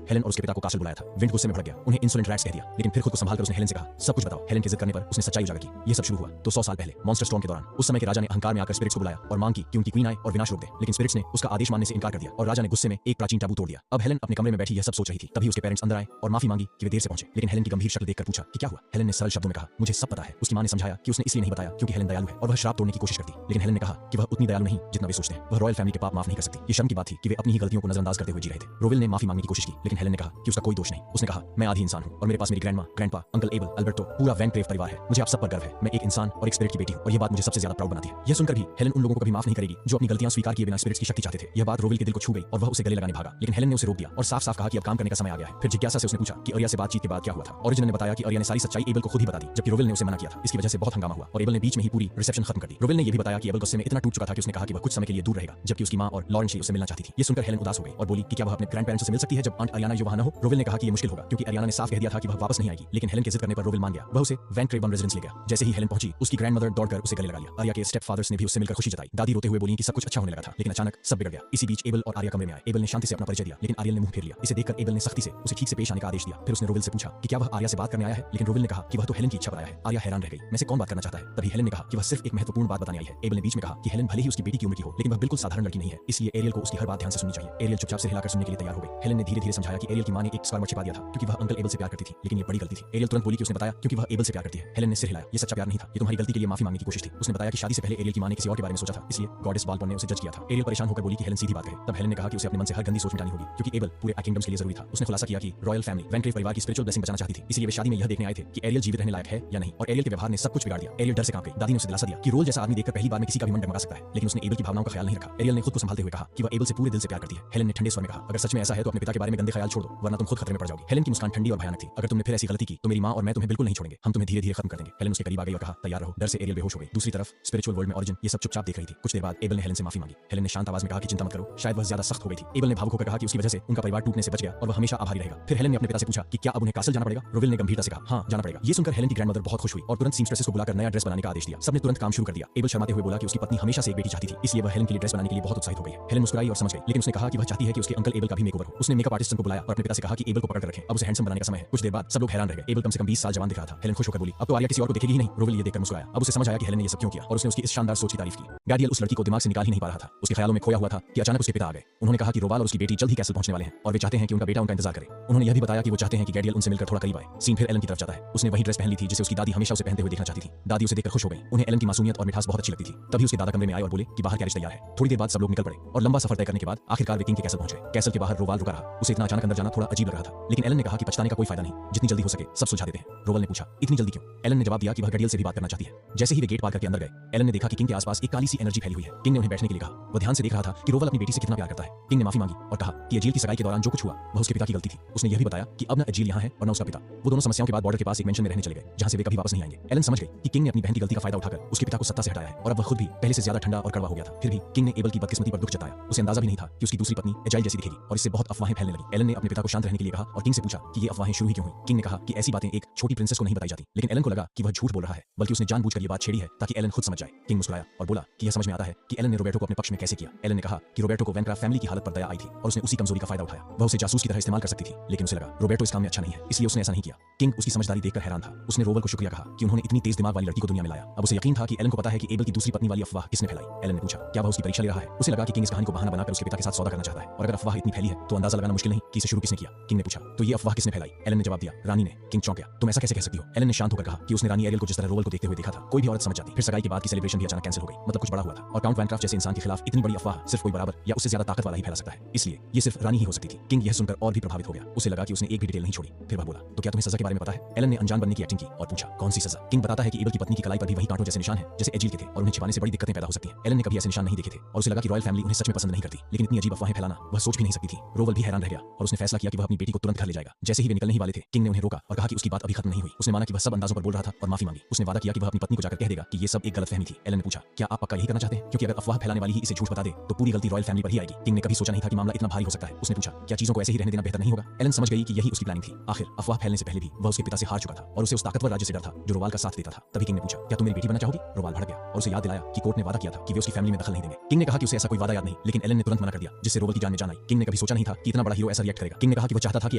हेलेन और उसके पिता को कासल बुलाया था। विंट गुस्से में भड़क गया, उन्हें इंसोलेंट रैट्स कह दिया, लेकिन फिर खुद को संभालकर उसने हेलेन से कहा, सब कुछ बताओ। हेलेन की जिद करने पर उसने सच्चाई उजागर की। यह सब शुरू हुआ तो 100 साल पहले मॉन्स्टर स्टॉर्म के दौरान। उस समय के राजा ने अहंकार में आकर स्पिरिट्स को बुलाया और मांग की कि उनकी क्वीन आए और विनाश रोक दे, लेकिन स्पिरिट्स ने उसका आदेश मानने से इनकार कर दिया और राजा ने गुस्से में एक प्राचीन टाबू तोड़ दिया। अब हेलेन अपने कमरे में बैठी यह सब सोच रही थी, तभी उसके पेरेंट्स अंदर आए और माफी मांगी कि वे देर से पहुंचे, लेकिन हेलेन की गंभीर शक्ल देखकर पूछा कि क्या हुआ। हेलेन ने सरल शब्दों में कहा, मुझे सब पता है। उसकी मां ने समझाया कि उसने इसलिए नहीं बताया क्योंकि हेलेन दयालु है और वह श्राप तोड़ने की कोशिश करती, लेकिन हेलेन ने कहा कि वह उतनी दयालु नहीं जितना वे सोचते हैं। वह रॉयल फैमिली के पाप माफ नहीं कर सकती। ये शर्म की बात थी कि वे अपनी ही गलतियों को नजरअंदाज करते हुए जी रहे थे। रोविल ने माफी मांगने की कोशिश की, लेकिन हेलेन ने कहा कि उसका कोई दोष नहीं। उसने कहा, मैं आधी इंसान हूं और मेरे पास मेरी grandma, grandpa, uncle able, Alberto, पूरा वैनक्लेव परिवार है। मुझे आप सब पर गर्व है। मैं एक इंसान और एक स्पिरिट की बेटी हूं और यह बात मुझे सबसे ज्यादा प्राउड बनाती है। यह सुनकर भी हेलेन उन लोगों को कभी माफ नहीं करेगी जो अपनी गलतियां स्वीकार किए बिना स्पिरिट्स की शक्ति चाहते थे। यह बात रोविल के दिल को छू गई और वह उसे गले लगाने भागा, लेकिन हेलेन ने उसे रोक दिया और साफ-साफ कहा कि अब काम करने का समय आ गया है। फिर जिज्ञासा से उसने पूछा कि आर्या से बातचीत के बाद क्या हुआ था। ओरिजिन ने बताया कि आर्या ने सारी सच्चाई एबल को खुद ही बता दी, जबकि रोविल ने उसे मना किया था। इसकी वजह से बहुत हंगामा हुआ और एबल ने बीच में ही पूरी रिसेप्शन खत्म कर दी। रोविल ने यह भी बताया कि एबल गुस्से में इतना टूट चुका था कि उसने कहा कि वह कुछ समय के लिए दूर रहेगा, जबकि उसकी मां और लॉरेंस उससे मिलना चाहती थी। ये सुनकर हेलेन उदास हो गई और बोली कि क्या वह अपने ग्रैंड पेरेंट्स से मिल सकती है जब आंट आर्याना वहां न हो। रोविल ने कहा कि यह मुश्किल होगा क्योंकि आर्याना ने साफ कह दिया था कि वह वापस नहीं आएगी, लेकिन हेलेन के जिद करने पर रोविल मान गया। वह उसे वैनक्लेव रेजिडेंस ले गया। जैसे ही हेलेन पहुंची, उसकी ग्रैंडमदर दौड़कर उसे गले लगा लिया। आर्या के स्टेप फादर्स ने भी उससे मिलकर खुशी जताई। दादी रोते हुए बोली कि सब कुछ अच्छा होने लगा था, लेकिन अचानक सब बिगड़ गया। इसी बीच एबल और आर्या कमरे में आए। एबल ने शांति से अपना परिचय दिया, लेकिन आर्यल ने मुंह फेर लिया। इसे देखकर एबल ने सख्ती से उसे ठीक से पेश आने का आदेश दिया। फिर उसने रोविल से पूछा कि क्या वह आर्या से बात करने आया है, लेकिन रोविल ने कहा कि वह तो हेलेन की इच्छा पर आया है। आर्या हैरान रह गई, मैं से कौन बात करना चाहता है। तभी हेलेन ने कहा कि वह सिर्फ एक महत्वपूर्ण बात बताने आई है। एबल ने बीच में कहा कि हेलेन भले ही उसकी बेटी की उम्र की हो, लेकिन वह बिल्कुल साधारण लड़की नहीं है, इसलिए एरियल को उसकी हर बात ध्यान से सुननी चाहिए। एरियल चुपचाप से हिलाकर सुनने के लिए तैयार हो गई। हेलेन ने धीरे-धीरे समझाया कि एरियल की मां ने एक स्कारमर छिपा दिया था क्योंकि वह अंकल एबल से प्यार करती थी, लेकिन ये बड़ी गलती थी। एरियल तुरंत बोली कि उसने बताया क्योंकि वह एबल से प्यार करती है। हेलेन ने सिर हिलाया, ये सच्चा प्यार नहीं था, ये तुम्हारी गलती के लिए माफी मांगने की कोशिश थी। उसने बताया कि शादी से पहले एरियल की मां ने किसी और के बारे में सोचा था, इसलिए गॉडेस बालपन ने उसे जज किया था। एरियल परेशान होकर बोली कि हेलेन सीधी बात कहे। तब हेलेन ने कहा कि उसे अपने मन से हर गंदी सोच मिटानी होगी क्योंकि एबल पूरे किंगडम्स के लिए जरूरी था। उसने खुलासा किया कि रॉयल फैमिली वैनक्लेव परिवार की स्पिरिचुअल ब्लेसिंग बचाना चाहती थी, इसलिए वे शादी में यह देखने आए थे कि एरियल जीवित रहने लायक है या नहीं, और एरियल के व्यवहार ने सब कुछ बिगाड़ दिया। एरियल डर से कांप गई। दादी ने उसे दिलासा दिया कि रोल जैसा आदमी देखकर पहली बार में किसी का भी मन डगमगा सकता है, लेकिन उसने एबल की भावनाओं का ख्याल नहीं रखा। एरियल ने खुद को संभालते हुए कहा कि वह एबल से पूरे दिल से प्यार करती है। हेलेन ने ठंडे स्वर में कहा, अगर सच में ऐसा है तो अपने पिता के बारे में गंदे ख्याल छोड़ दो, वरना तुम खुद खतरे में पड़ जाओगी। हेलेन की मुस्कान ठंडी और भयानक थी। अगर तुमने फिर ऐसी गलती की तो मेरी मां और मैं तुम्हें बिल्कुल नहीं छोड़ेंगे, हम तुम्हें धीरे-धीरे खत्म कर देंगे। हेलेन उसके करीब आ गई और कहा, तैयार रहो। डर से एरियल बेहोश हो गई। दूसरी तरफ स्पिरिचुअल वर्ल्ड में ओरिजिन ये सब चुपचाप देख रही थी। कुछ देर बाद एबल ने हेलेन से माफी मांगी। हेलेन ने शांत आवाज में कहा कि चिंता मत करो, शायद वह ज्यादा सख्त हो गई थी। एबल ने भावुक होकर कहा कि उसकी वजह से उनका परिवार टूटने से बच गया और वह हमेशा आभारी रहेगा। फिर हेलेन ने अपने पिता से पूछा कि क्या अब उन्हें कासल जाना पड़ेगा। रोविल ने गंभीरता से कहा, हाँ जाना पड़ेगा। ये सुनकर हेलेन की ग्रैंडमदर बहुत खुश हुई और तुरंत सीमस्ट्रेसेस को बुलाकर नया ड्रेस बनाने का आदेश दिया। सबने तुरंत काम शुरू कर दिया। एबल शर्माते हुए बोला कि उसकी पत्नी हमेशा से एक बेटी चाहती थी, इसलिए वह हेलेन के लिए ड्रेस बनाने के लिए बहुत उत्साहित हो गई है। हेलेन मुस्कुराई और समझ गई, लेकिन उसने कहा कि वह चाहती है कि उसके अंकल एबल का भी मेकओवर हो। उसने मेकअप आर्टिस्ट को बुलाया और अपने पिता से कहा कि एबल को पकड़ कर रखें, अब उसे हैंडसम बनाने का समय है। कुछ देर बाद सब लोग हैरान रह गए। एबल कम से कम 20 साल जवान दिख रहा था। हेलेन खुश होकर बोली, अब तो आर्या किसी और को देखेगी ही नहीं। रोविल ये देखकर मुस्कुराया। अब उसे समझ आया कि हेलेन ने ये सब क्यों किया और उसने उसकी इस शानदार सोच की तारीफ की। गैडियल उस लड़की को दिमाग से निकाल ही नहीं पा रहा था। उसके ख्यालों में खोया हुआ था कि अचानक उसके पिता आ गए। उन्होंने कहा कि रोवाल और उसकी बेटी जल्द ही कैसल पहुंचने वाले हैं और वे चाहते हैं कि उनका बेटा उनका इंतजार करे। उन्होंने यह भी बताया कि वो चाहते हैं कि गैडियल उनसे मिलकर थोड़ा करीब आए। सीन फिर एलन की तरफ जाता है। उसने वही ड्रेस पहन ली थी जिसे उसकी दादी हमेशा उसे पहनते हुए देखना चाहती थी। दादी उसे देखकर खुश हो गई। उन्हें एलन की मासूमियत और मिठास बहुत अच्छी लगती थी। तभी उसके दादा कमरे में आए और बोले कि बाहर कैरेज तैयार है। थोड़ी देर बाद सब लोग निकल पड़े और लंबा सफर तय करने के बाद आखिरकार वे किंग के कैसल पहुंचे। कैसल के बाहर रोवाल रुका रहा। उसे इतना अचानक अंदर जाना थोड़ा अजीब लग रहा था, लेकिन एलन ने कहा कि पछताने का कोई फायदा नहीं, जितनी जल्दी हो सके सब सुलझा देते हैं। रोवल ने पूछा, इतनी जल्दी क्यों? एलन ने जवाब दिया कि वह गैडियल से भी बात करना चाहती है। जैसे ही वे गेट पार करके अंदर गए, एलन ने देखा कि किंग के आसपास एक काली सी एनर्जी फैली हुई है। किंग ने उन्हें बैठने के लिए कहा। वह ध्यान से देख रहा था कि रोवल अपनी बेटी से कितना प्यार करता है। किंग ने माफी मांगी और कहा कि एजील की सगाई के दौरान जो कुछ हुआ वह उसके पिता की गलती थी। उसने यह भी बताया कि अब न एजील यहाँ है और न उसका पिता। वो दोनों समस्याओं के बाद बॉर्डर के पास एक मेंशन में रहने चले गए, जहां से वे कभी वापस नहीं आएंगे। एलन समझ गई कि किंग ने अपनी बहन की गलती का फायदा उठाकर उसके पिता को सत्ता से हटाया है और अब वह खुद भी पहले से ज्यादा ठंडा और कड़वा हो गया था। फिर भी किंग ने एबल की बदकिस्मती पर दुख जताया। उसे अंदाजा भी नहीं था कि उसकी दूसरी पत्नी एजाइल जैसी दिखेगी और इससे बहुत अफवाहें फैलने लगी। एलन ने अपने पिता को शांत रहने के लिए कहा और किंग से पूछा कि ये अफवाहें शुरू ही क्यों हुई। किंग ने कहा कि ऐसी बातें एक छोटी प्रिंसेस को नहीं बताई जाती, लेकिन एलन को लगा कि वह झूठ बोल रहा है, बल्कि उसने जानबूझकर ये बात छेड़ी है ताकि एलन खुद समझ जाए। किंग मुस्कुराया और बोला कि यह समझ में आता है कि एलन ने रोबर्टो को अपने पक्ष में कैसे किया। एलन ने कहा कि रोबर्टो को वैनक्राफ्ट फैमिली की हालत पर दया आई थी और उसने उसी कमजोरी का फायदा उठाया। वह उसे जासूस की तरह इस्तेमाल कर सकती थी, लेकिन उसे लगा रोबर्टो इस काम में अच्छा नहीं है, इसलिए उसने ऐसा नहीं किया। किंग उसकी समझदारी देखकर हैरान था। उसने रोवल को शुक्रिया कहा कि उन्होंने इतनी तेज दिमाग वाली लड़की को दुनिया में लाया। अब उसे यकीन था कि एलन को पता है कि एबल की दूसरी पत्नी वाली अफवाह किसने फैलाई। एलन ने पूछा क्या वह उसकी परीक्षा ले रहा है। उसे लगा कि किंग इस कहानी को बहाना बनाकर उसके पिता के साथ सौदा करना चाहता है और अगर अफवाह इतनी फैली है तो अंदाजा लगाना मुश्किल नहीं कि इसे शुरू किसने किया। किंग ने पूछा तो ये अफवाह किसने फैलाई। एलन ने जवाब दिया रानी ने। किंग चौंक गया, तुम ऐसा कैसे कह सकती हो। एलन ने शांत होकर कहा कि उसने रानी एरियल को जिस तरह रोवल को देखते हुए देखा था कोई भी औरत समझ जाती। फिर सगाई के बाद की सेलिब्रेशन भी अचानक कैंसिल हो गई, मतलब कुछ बड़ा हुआ था और काउंट वैनक्राफ्ट जैसे इंसान के खिलाफ इतनी बड़ी अफवाह सिर्फ कोई बराबर या उससे ज्यादा ताकत वाला ही फैला सकता है, इसलिए ये सिर्फ रानी ही हो सकती थी। किंग यह सुनकर और भी प्रभावित हो गया। उसे लगा कि उसने एक भी डिटेल नहीं छोड़ी। फिर वह बोला तो क्या तुम्हें सजा के बारे में पता है। एलन ने अनजान बनने की एक्टिंग की और पूछा कौन सी सजा। किंग बताता है कि एबल की पत्नी की कलाई पर भी वही कांटों जैसे निशान है जैसे एजील के थे और उन्हें छिपाने से बड़ी दिक्कतें पैदा हो सकती हैं। एलन ने कभी ऐसे निशान नहीं देखे थे और उसे लगा कि रॉयल फैमिली उन्हें सच में पसंद नहीं करती, लेकिन इतनी अजीब अफवाहें फैलाना वह सोच भी नहीं सकती थी। रोवल भी हैरान रह गया और उसने फैसला किया कि वह अपनी बेटी को तुरंत घर ले जाएगा। जैसे ही वे निकलने ही वाले थे किंग ने उन्हें रोका और कहा कि उसकी बात अभी खत्म नहीं हुई। उसने माना कि वह सब अंदाजों पर बोल रहा था और माफी मांगी। उसने वादा किया कि वह अपनी पत्नी को जाकर कह देगा कि ये सब एक गलतफहमी थी। एलन ने पूछा क्या आप पक्का यही करना चाहते हैं, क्योंकि अगर अफवाह फैलाने वाली ही इसे झूठ बता दे तो पूरी गलती रॉयल फैमिली पर ही आएगी। किंग ने कभी सोचा नहीं था कि मामला इतना भारी हो सकता है। उसने पूछा क्या चीजों को ऐसे ही रहने देना बेहतर नहीं होगा। एलन समझ गई कि यही उसकी प्लानिंग थी। आखिर अफवाह फैलने से पहले भी वह उसके पिता से हार चुका था और उसे उस ताकतवर राज्य से डर था जो रोवाल का साथ देता था। तभी किंग ने पूछा क्या तुम मेरी बेटी बनना चाहोगी। रोवाल भड़क गया और उसे याद दिलाया कि कोर्ट ने वादा किया था कि वे उसकी फैमिली में दखल नहीं देंगे। किंग ने कहा कि उसे ऐसा कोई वादा याद नहीं, लेकिन एलन ने तुरंत मना कर दिया, जिससे रोवल की जान में जान आई। किंग ने कभी सोचा नहीं था कि इतना बड़ा हीरो ऐसा रिएक्ट करेगा। किंग ने कहा कि वह चाहता था कि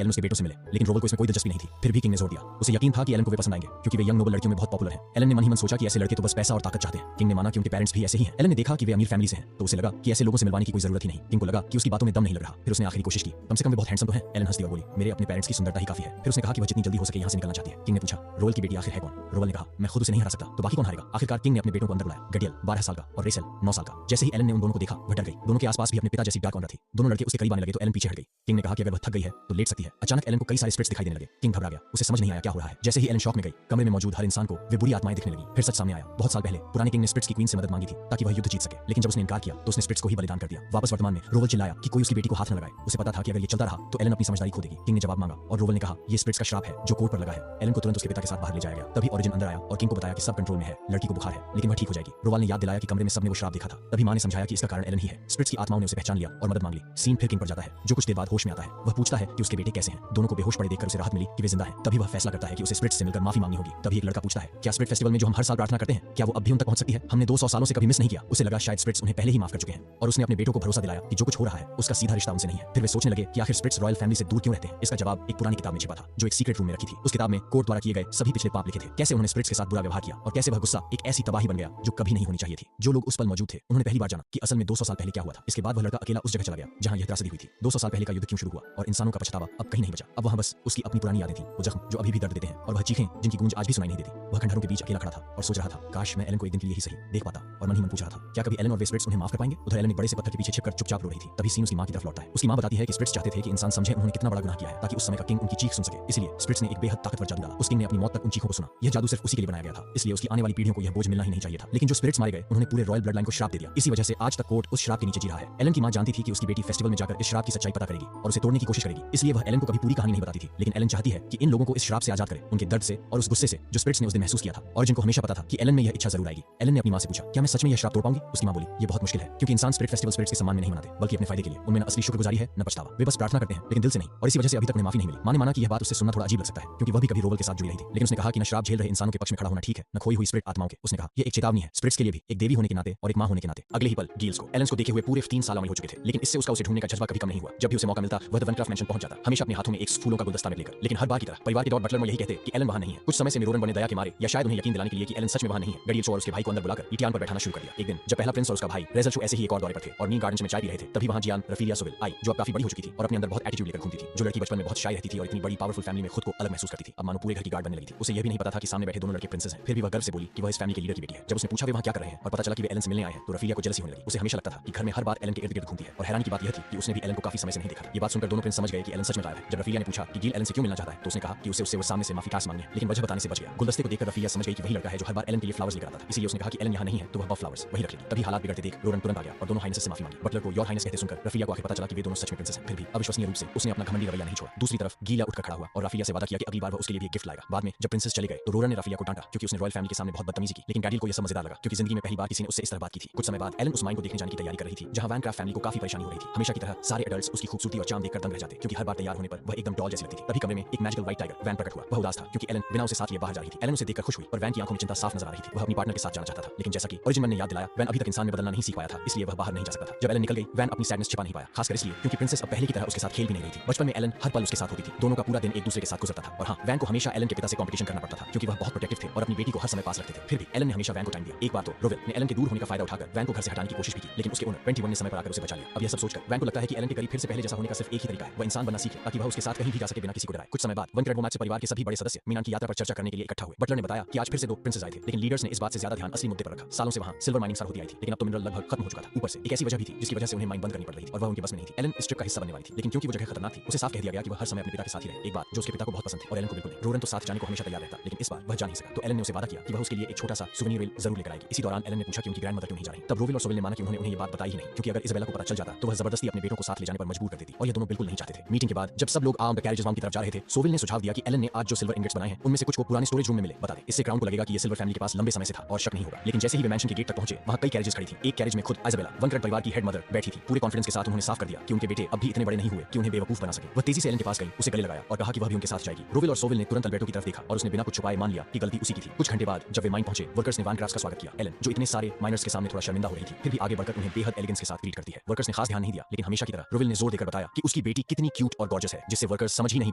एलन उसके बेटों से मिले, लेकिन रोवल को इसमें कोई दिलचस्पी नहीं थी। फिर भी किंग ने जोर दिया। उसे यकीन था कि एलन को वे पसंद आएंगे, क्योंकि वे यंग नोबल लड़कियों में बहुत पॉपुलर हैं। एलन ने मन ही मन सोचा कि ऐसे लड़के तो बस पैसा और ताकत चाहते हैं। किंग ने माना कि उनके पेरेंट्स भी ऐसे ही हैं। एलन ने देखा कि वे अमीर फैमिली से हैं, तो उसे लगा कि ऐसे लोगों से मिलवाने की कोई जरूरत ही नहीं। किंग को लगा कि उसकी बातों में दम नहीं लग रहा। फिर उसने आखिरी कोशिश की, कम से कम वे बहुत हैंडसम तो हैं। एलन हंसती और बोली, मेरे अपने पेरेंट्स की सुंदरता ही काफी है। फिर उसने कहा कि वह जितनी जल्दी हो सके यहाँ से निकलना चाहती है। किंग ने पूछा, रोवल की बेटी आखिर है कौन? रोवल ने कहा, मैं खुद उसे नहीं हरा सकता, तो बाकी कौन हारेगा? आखिरकार किंग ने अपने बेटों को अंदर बुलाया। गडियल 12 साल का और रेचल 9 साल का। जैसे ही एलन ने उन दोनों को देखा, वह डर गई। दोनों के आसपास भी अपने पिता जैसी डार्क ऑनर थी। दोनों लड़के उसके करीब आने लगे तो एलन पीछे हट गई। किंग ने कहा कि अगर वह थक गई है तो लेट सकती है। अचानक एलन को कई सारे स्पिरिट्स दिखाई देने लगे। किंग घबरा गया, उसे समझ नहीं आया क्या हो रहा है। जैसे ही एलन शॉक में गई, कमरे में मौजूद हर इंसान को वे बुरी आत्माएं दिखने लगी। फिर सच सामने आया। बहुत साल पहले पुराने किंग ने स्पिरिट्स की क्वीन से मदद मांगी थी ताकि वह युद्ध जीत सके, लेकिन जब उसने इनकार किया तो उसने स्पिरिट्स को ही बलिदान कर दिया। वापस वर्तमान में रोवल चिल्लाया कि कोई उसकी बेटी को हाथ न लगाए। उसे पता था कि अगर ये चलता रहा तो एलन अपनी समझदारी खो देगी। किंग ने जवाब मांगा और रोवल ने कहा, ये स्पिरिट्स का श्राप है जो कोर्ट पर लगा है। एलन को तुरंत उसके पिता के साथ बाहर ले जाया गया। तभी ओरिजिन अंदर आया और किंग को बताया कि सब कंट्रोल में है, लड़की को बुखार है लेकिन वह ठीक हो जाएगी। रोवल ने याद दिलाया कि कमरे में सबने वो श्राप देखा था। तभी मां ने समझाया कि इसका कारण एलन ही है। स्पिरिट्स की आत्माओं ने उसे पहचान लिया और मदद मांग ली। सीन फिर किंग पर जाता है, जो कुछ देर बाद होश में आता है। वह पूछता है कि उसके बेटे कैसे हैं। दोनों को बेहोश पड़े देखकर उसे राहत मिली कि वे जिंदा हैं। तभी वह फैसला करता है कि उसे स्पिरिट्स से मिलकर माफी मांगनी होगी। तभी एक लड़का पूछता है, क्या स्पिरिट फेस्टिवल में जो हम हर साल प्रार्थना करते हैं, क्या वो अब भी उन तक पहुंच सकती है? हमने 200 सालों से कभी मिस नहीं किया। उसे लगा शायद स्पिरिट्स उन्हें पहले ही माफ कर चुके हैं और उसने अपने बेटों को भरोसा दिलाया कि जो कुछ हो रहा है उसका सीधा रिश्ता उनसे नहीं है। फिर वे सोचने लगे कि आखिर स्पिरिट्स रॉयल फैमिली से दूर क्यों रहते हैं। इसका जवाब एक पुरानी किताब में छिपा था जो एक सीक्रेट रूम में रखी थी। उस किताब में कोर्ट द्वारा किए गए सभी पिछले पाप लिखे थे। कैसे उन्होंने स्पिरिट्स के साथ बुरा व्यवहार किया और कैसे वह गुस्सा एक ऐसी तबाही बन गया जो कभी नहीं होनी चाहिए थी। जो लोग उस पल मौजूद थे उन्होंने पहली बार जाना कि असल में 200 साल पहले क्या हुआ था। इसके बाद वह लड़का अकेला उस जगह चला गया जहां यह त्रासदी हुई थी। 200 साल पहले का युद्ध क्यों शुरू हुआ और इंसानों का पछतावा अब कहीं नहीं बचा। अब वहां बस उसकी अपनी पुरानी यादें थी, वो जख्म जो अभी भी दर्द देते हैं और वह चीखें जिनकी गूंज आज भी सुनाई नहीं देती। वह खंडहरों के बीच अकेला खड़ा था और सोच रहा था, काश मैं एलन को एक दिन के लिए ही सही देख पाता। और मन ही मन पूछ रहा था, क्या कभी एलन और वे स्पिरिट्स उन्हें माफ कर पाएंगे? उधर एलन एक बड़े से पत्थर के पीछे छिपकर चुपचाप रो रही थी। तभी सीन उसकी मां की तरफ लौटता है। उसकी मां बताती है कि स्पिरिट्स चाहते थे कि इंसान समझे उन्होंने कितना बड़ा गुनाह किया है ताकि उस समय का किंग उनकी चीख सुन सके। इसलिए स्पिरिट्स ने एक बेहद ताकतवर जादू डाला। उस किंग ने अपनी मौत तक उन चीखों को सुना। यह जादू सिर्फ उसी के लिए बनाया गया था, इसलिए उसकी आने वाली पीढ़ियों को यह बोझ मिलना ही नहीं चाहिए था। लेकिन जो स्पिरिट्स मारे गए उन्होंने पूरे रॉयल ब्लड लाइन को श्राप दे दिया। इसी वजह से आज तक कोर्ट उस श्राप के नीचे जी रहा है। एलन की मां जानती थी कि उसकी बेटी फेस्टिवल में जाकर इस श्राप की सच्चाई पता करेगी और उसे तोड़ने की कोशिश करेगी। इसलिए वह एलन को कभी पूरी कहानी नहीं बताती थी। लेकिन एलन चाहती है कि इन लोगों को इस श्राप से आजाद करे, उनके दर्द से और उस गुस्से से जो स्पिरिट्स ने उस दिन महसूस किया था। और जिनको हमेशा पता था कि एलन में यह इच्छा जरूर आएगी। एलन ने अपनी मां से पूछा, क्या मैं सच में यह श्राप तोड़ पाऊंगी? उसकी मां बोली, ये बहुत मुश्किल है क्योंकि इंसान स्पिरिट फेस्टिवल स्पिरिट्स के सम्मान में नहीं मनाते बल्कि अपने फायदे के लिए। उनमें न असली शुक्रगुजारी है न पछतावा। वे बस प्रार्थना करते हैं लेकिन दिल से नहीं, और इसी वजह से अभी तक उन्हें माफी नहीं मिली। मां ने माना कि यह बात उससे सुनना थोड़ा अजीब लग सकता है क्योंकि वह भी कभी रोवल के साथ जुड़ी रही थी। लेकिन उसने कहा कि न श्राप झेल रहे इंसानों के पक्ष में खड़ा होना ठीक है न खोई हुई स्पिरिट आत्माओं के। उसने कहा, यह एक चेतावनी है स्पिरिट्स के लिए भी, एक देवी होने के नाते और एक मां होने के नाते। अगले ही पल गील्स को एलन को देखे हुए पूरे 3 साल अमल हो चुके थे, लेकिन इससे उसका उसे ढूंढने का जज्बा कभी कम नहीं हुआ। जब भी उसे मौका मिलता वह द वनक्राफ्ट मैंशन पहुंच जाता, हमेशा अपने हाथों में एक फूलों का गुलदस्ता में लेकर। लेकिन हर बार की तरह परिवार के डॉट बटलर में यही कहते कि एलन वहां नहीं है। कुछ समय से मिरोरन बने दया के मारे या शायद उन्हें यकीन दिलाने के लिए कि एलन सच में वहां नहीं है, गडील और उसके भाई को अंदर बुलाकर ईटियान पर बैठाना शुरू कर दिया। एक दिन जब पहला प्रिंस और उसका भाई रेजल ऐसे ही एक और दौरे पर थे और मीन गार्डन में चाय पी रहे थे, तभी वहां जियान रफीलिया सोविल आई जो अब काफी बड़ी हो चुकी थी और अपने अंदर बहुत एटीट्यूड लेकर घूमती थी। जो लड़की बचपन में बहुत शाय रहती थी और इतनी बड़ी पावरफुल फैमिली में खुद को अलग महसूस करती थी, अब मानो पूरे घर की गार्ड बनने लगी थी। उसे यह भी नहीं पता था कि सामने बैठे दोनों लड़के प्रिंसेस हैं। फिर भी वह गर्व से बोली कि वह इस फैमिली के लीडर की बेटी है। जब उसने पूछा वे वहां क्या कर रहे हैं और पता चला कि वे एलन से मिलने आए हैं तो रफीलिया को जेलसी होने लगी। उसे हमेशा लगता था कि घर में हर बात एलन के इर्द गिर्द घूमती है और हैरानी की बात यह थी कि उसने भी एलन को काफी समय से नहीं देखा। ये बात सुनकर दोनों प्रिंस समझ गए कि एलन सच में गायब है। जब रफीलिया ने पूछा कि गील एलन से क्यों मिलना चाहता है तो उसने कहा कि उससे वो सामने से माफी टास मांगनी है, लेकिन वजह बताने से बच गया। गुलदस्ते को देखकर रफीलिया समझ गई कि वही लड़का है जो हर बार एलन के लिए फ्लावर्स लेकर आता था। इसलिए उसने कहा कि एलन यहाँ नहीं है तो वह फ्लावर्स वही रख लेगी। तभी हालात बिगड़ते देख रोरन तुरंत आ गया और दोनों हाइनेस से माफी मांगी। बटलर को योर हाइनेस कहते सुनकर रफीलिया को आखिर पता चला कि वे दोनों सच में प्रिंसेस हैं। फिर भी अविश्वसनीय रूप से उसने अपना घमंडी रवैया नहीं छोड़ा। दूसरी तरफ गीला उठकर खड़ा हुआ और रफीलिया से वादा किया कि अगली बार वह उसके लिए भी एक गिफ्ट लाएगा। बाद में जब प्रिंसेस चले गए तो रोरन ने रफीलिया को डांटा क्योंकि उसने रॉयल फैमिली के सामने बहुत बदतमीजी की। लेकिन गैडिल को यह सब मजेदार लगा क्योंकि जिंदगी में पहली बार किसी ने उससे इस तरह बात की थी। कुछ समय बाद एलन उस माइन को देखने जाने की तैयारी कर रही थी जहां वैनक्राफ्ट फैमिली को काफी परेशानी हो रही थी। हमेशा की तरह सारे एडल्ट्स उसकी खूबसूरती और चाम देखकर दंग रह जाते क्योंकि हर बार तैयार होने पर वह एकदम डॉल जैसी लगती थी। तभी कमरे में एक मैजिकल व्हाइट टाइगर वैन प्रकट हुआ। वह उदास था क्योंकि एलन बिना उसे साथ लिए बाहर जा रही थी। एलन उसे देखकर खुश हुई और वैन की आंखों में चिंता साफ नजर आ रही थी। वह अपनी पार्टनर के साथ जाना चाहता था लेकिन जैसा कि ओरिजिन ने याद दिलाया वैन अभी तक इंसान में बदलना नहीं सीख पाया था, इसलिए वह बाहर नहीं जा सकता था। जब एलन निकल गई वैन अपनी सैडनेस छिपा नहीं पाया, खासकर इसलिए क्योंकि प्रिंसेस अब पहले की तरह उसके साथ खेल भी नहीं रही थी। बचपन में एलन हर पल उसके साथ होती थी, दोनों का पूरा दिन एक दूसरे के साथ गुजरता था। और हाँ, वैन को हमेशा एलन के पिता से कंपटीशन करना पड़ता था क्योंकि वह बहुत प्रोटेक्टिव थे और अपनी बेटी को हर समय पास रखते थे। फिर भी एलन ने हमेशा वैन को टाइम दिया। एक बार तो रोविल ने एलन के दूर होने का फायदा उठाकर वैन को घर से हटाने की कोशिश भी की, लेकिन उसके ओनर 21 ने समय पर आकर उसे बचा लिया। अब यह सब सोचकर वैन को लगता है कि एलन के करीब फिर से पहले जैसा होने का सिर्फ एक ही तरीका है, वह इंसान बनना सीखे ताकि वह उसके साथ कहीं भी जा सके बिना किसी को डराए। कुछ समय बाद वन क्रेड वोमैच से परिवार के सभी बड़े सदस्य मीनान की यात्रा पर चर्चा करने के लिए इकट्ठा हुए। बटलर ने बताया कि आज फिर से 2 प्रिंसेस आए थे, लेकिन लीडर्स ने इस बात से ज्यादा ध्यान असली मुद्दे पर रखा। सालों से वहां सिल्वर माइनिंग स्टार्ट होती आई थी, लेकिन अब तो मिनरल लगभग खत्म हो चुका था। ऊपर से एक ऐसी वजह भी थी जिसकी वजह से उन्हें माइन बंद करनी पड़ रही थी और वह उनके बस में नहीं थी। एलन इस ट्रिप का हिस्सा बनने वाली थी, लेकिन क्योंकि वो जगह खतरनाक थी उसे साफ कह दिया गया कि वह हर समय अपने पिता के साथ ही रहे। एक बात जो उसके पिता को बहुत पसंद थी और एलन को बिल्कुल नहीं। रोरन तो साथ जाने को हमेशा तैयार रहता, लेकिन इस बार वह जा नहीं सका। तो एलन ने उसे वादा किया कि वह उसके लिए एक छोटा सा सुवेनियर रेल जरूर लेकर आएगी। इसी दौरान एलन ने पूछा कि उनकी ग्रैंडमदर क्यों नहीं जा रही। तब रोविल और सोविल ने माना कि उन्होंने ये बात बताई ही नहीं क्योंकि अगर इजाबेला को पता चल जाता तो वह जबरदस्ती अपने बेटों को साथ ले जाने पर मजबूर कर देती और ये दोनों बिल्कुल नहीं चाहते थे। मीटिंग के बाद जब सब लोग आर्म्ड कैरेजेस की तरफ जा रहे थे, सोविल ने सुझाव दिया कि एलन ने आज जो सिल्वर इंगेट्स बनाए हैं उनमें से कुछ को पुराने स्टोरेज रूम में मिले, बता दे। इससे क्राउन को लगेगा कि ये सिल्वर फैमिली के पास लंबे समय से था और शक नहीं होगा। लेकिन जैसे ही वे मैंशन के गेट तक पहुंचे वहां कई कैरेजेस खड़ी थी। एक कैरेज में खुद इजाबेला वनक्रेड परिवार की हेड मदर बैठी थी। पूरे कॉन्फिडेंस के साथ उन्होंने साफ कर दिया कि उनके बेटे अब भी इतने बड़े नहीं हुए कि उन्हें बेवकूफ बना सके। वह तेजी से एलन के पास गई, उसे गले लगाया और कहा कि वह भी उनके साथ जाएगी। रोविल और सोविल ने तुरंत अल्बर्टो की तरफ देखा और उसने बिना कुछ छुपाए मान लिया कि गलती उसी की थी। कुछ घंटे बाद जब वे माइन पहुंचे वर्कर्स ने वैनक्राफ्ट का स्वागत किया। एलन जो इतने सारे माइनर्स के सामने थोड़ा शर्मिंदा हो रही थी फिर भी आगे बढ़कर उन्हें बेहद एलिगेंस के साथ ग्रीट करती है। वर्कर्स ने खास ध्यान नहीं दिया, लेकिन हमेशा की तरह रोविल ने जोर देकर बताया कि उसकी बेटी कितनी क्यूट और गॉर्जियस है, जिससे वर्कर्स समझ ही नहीं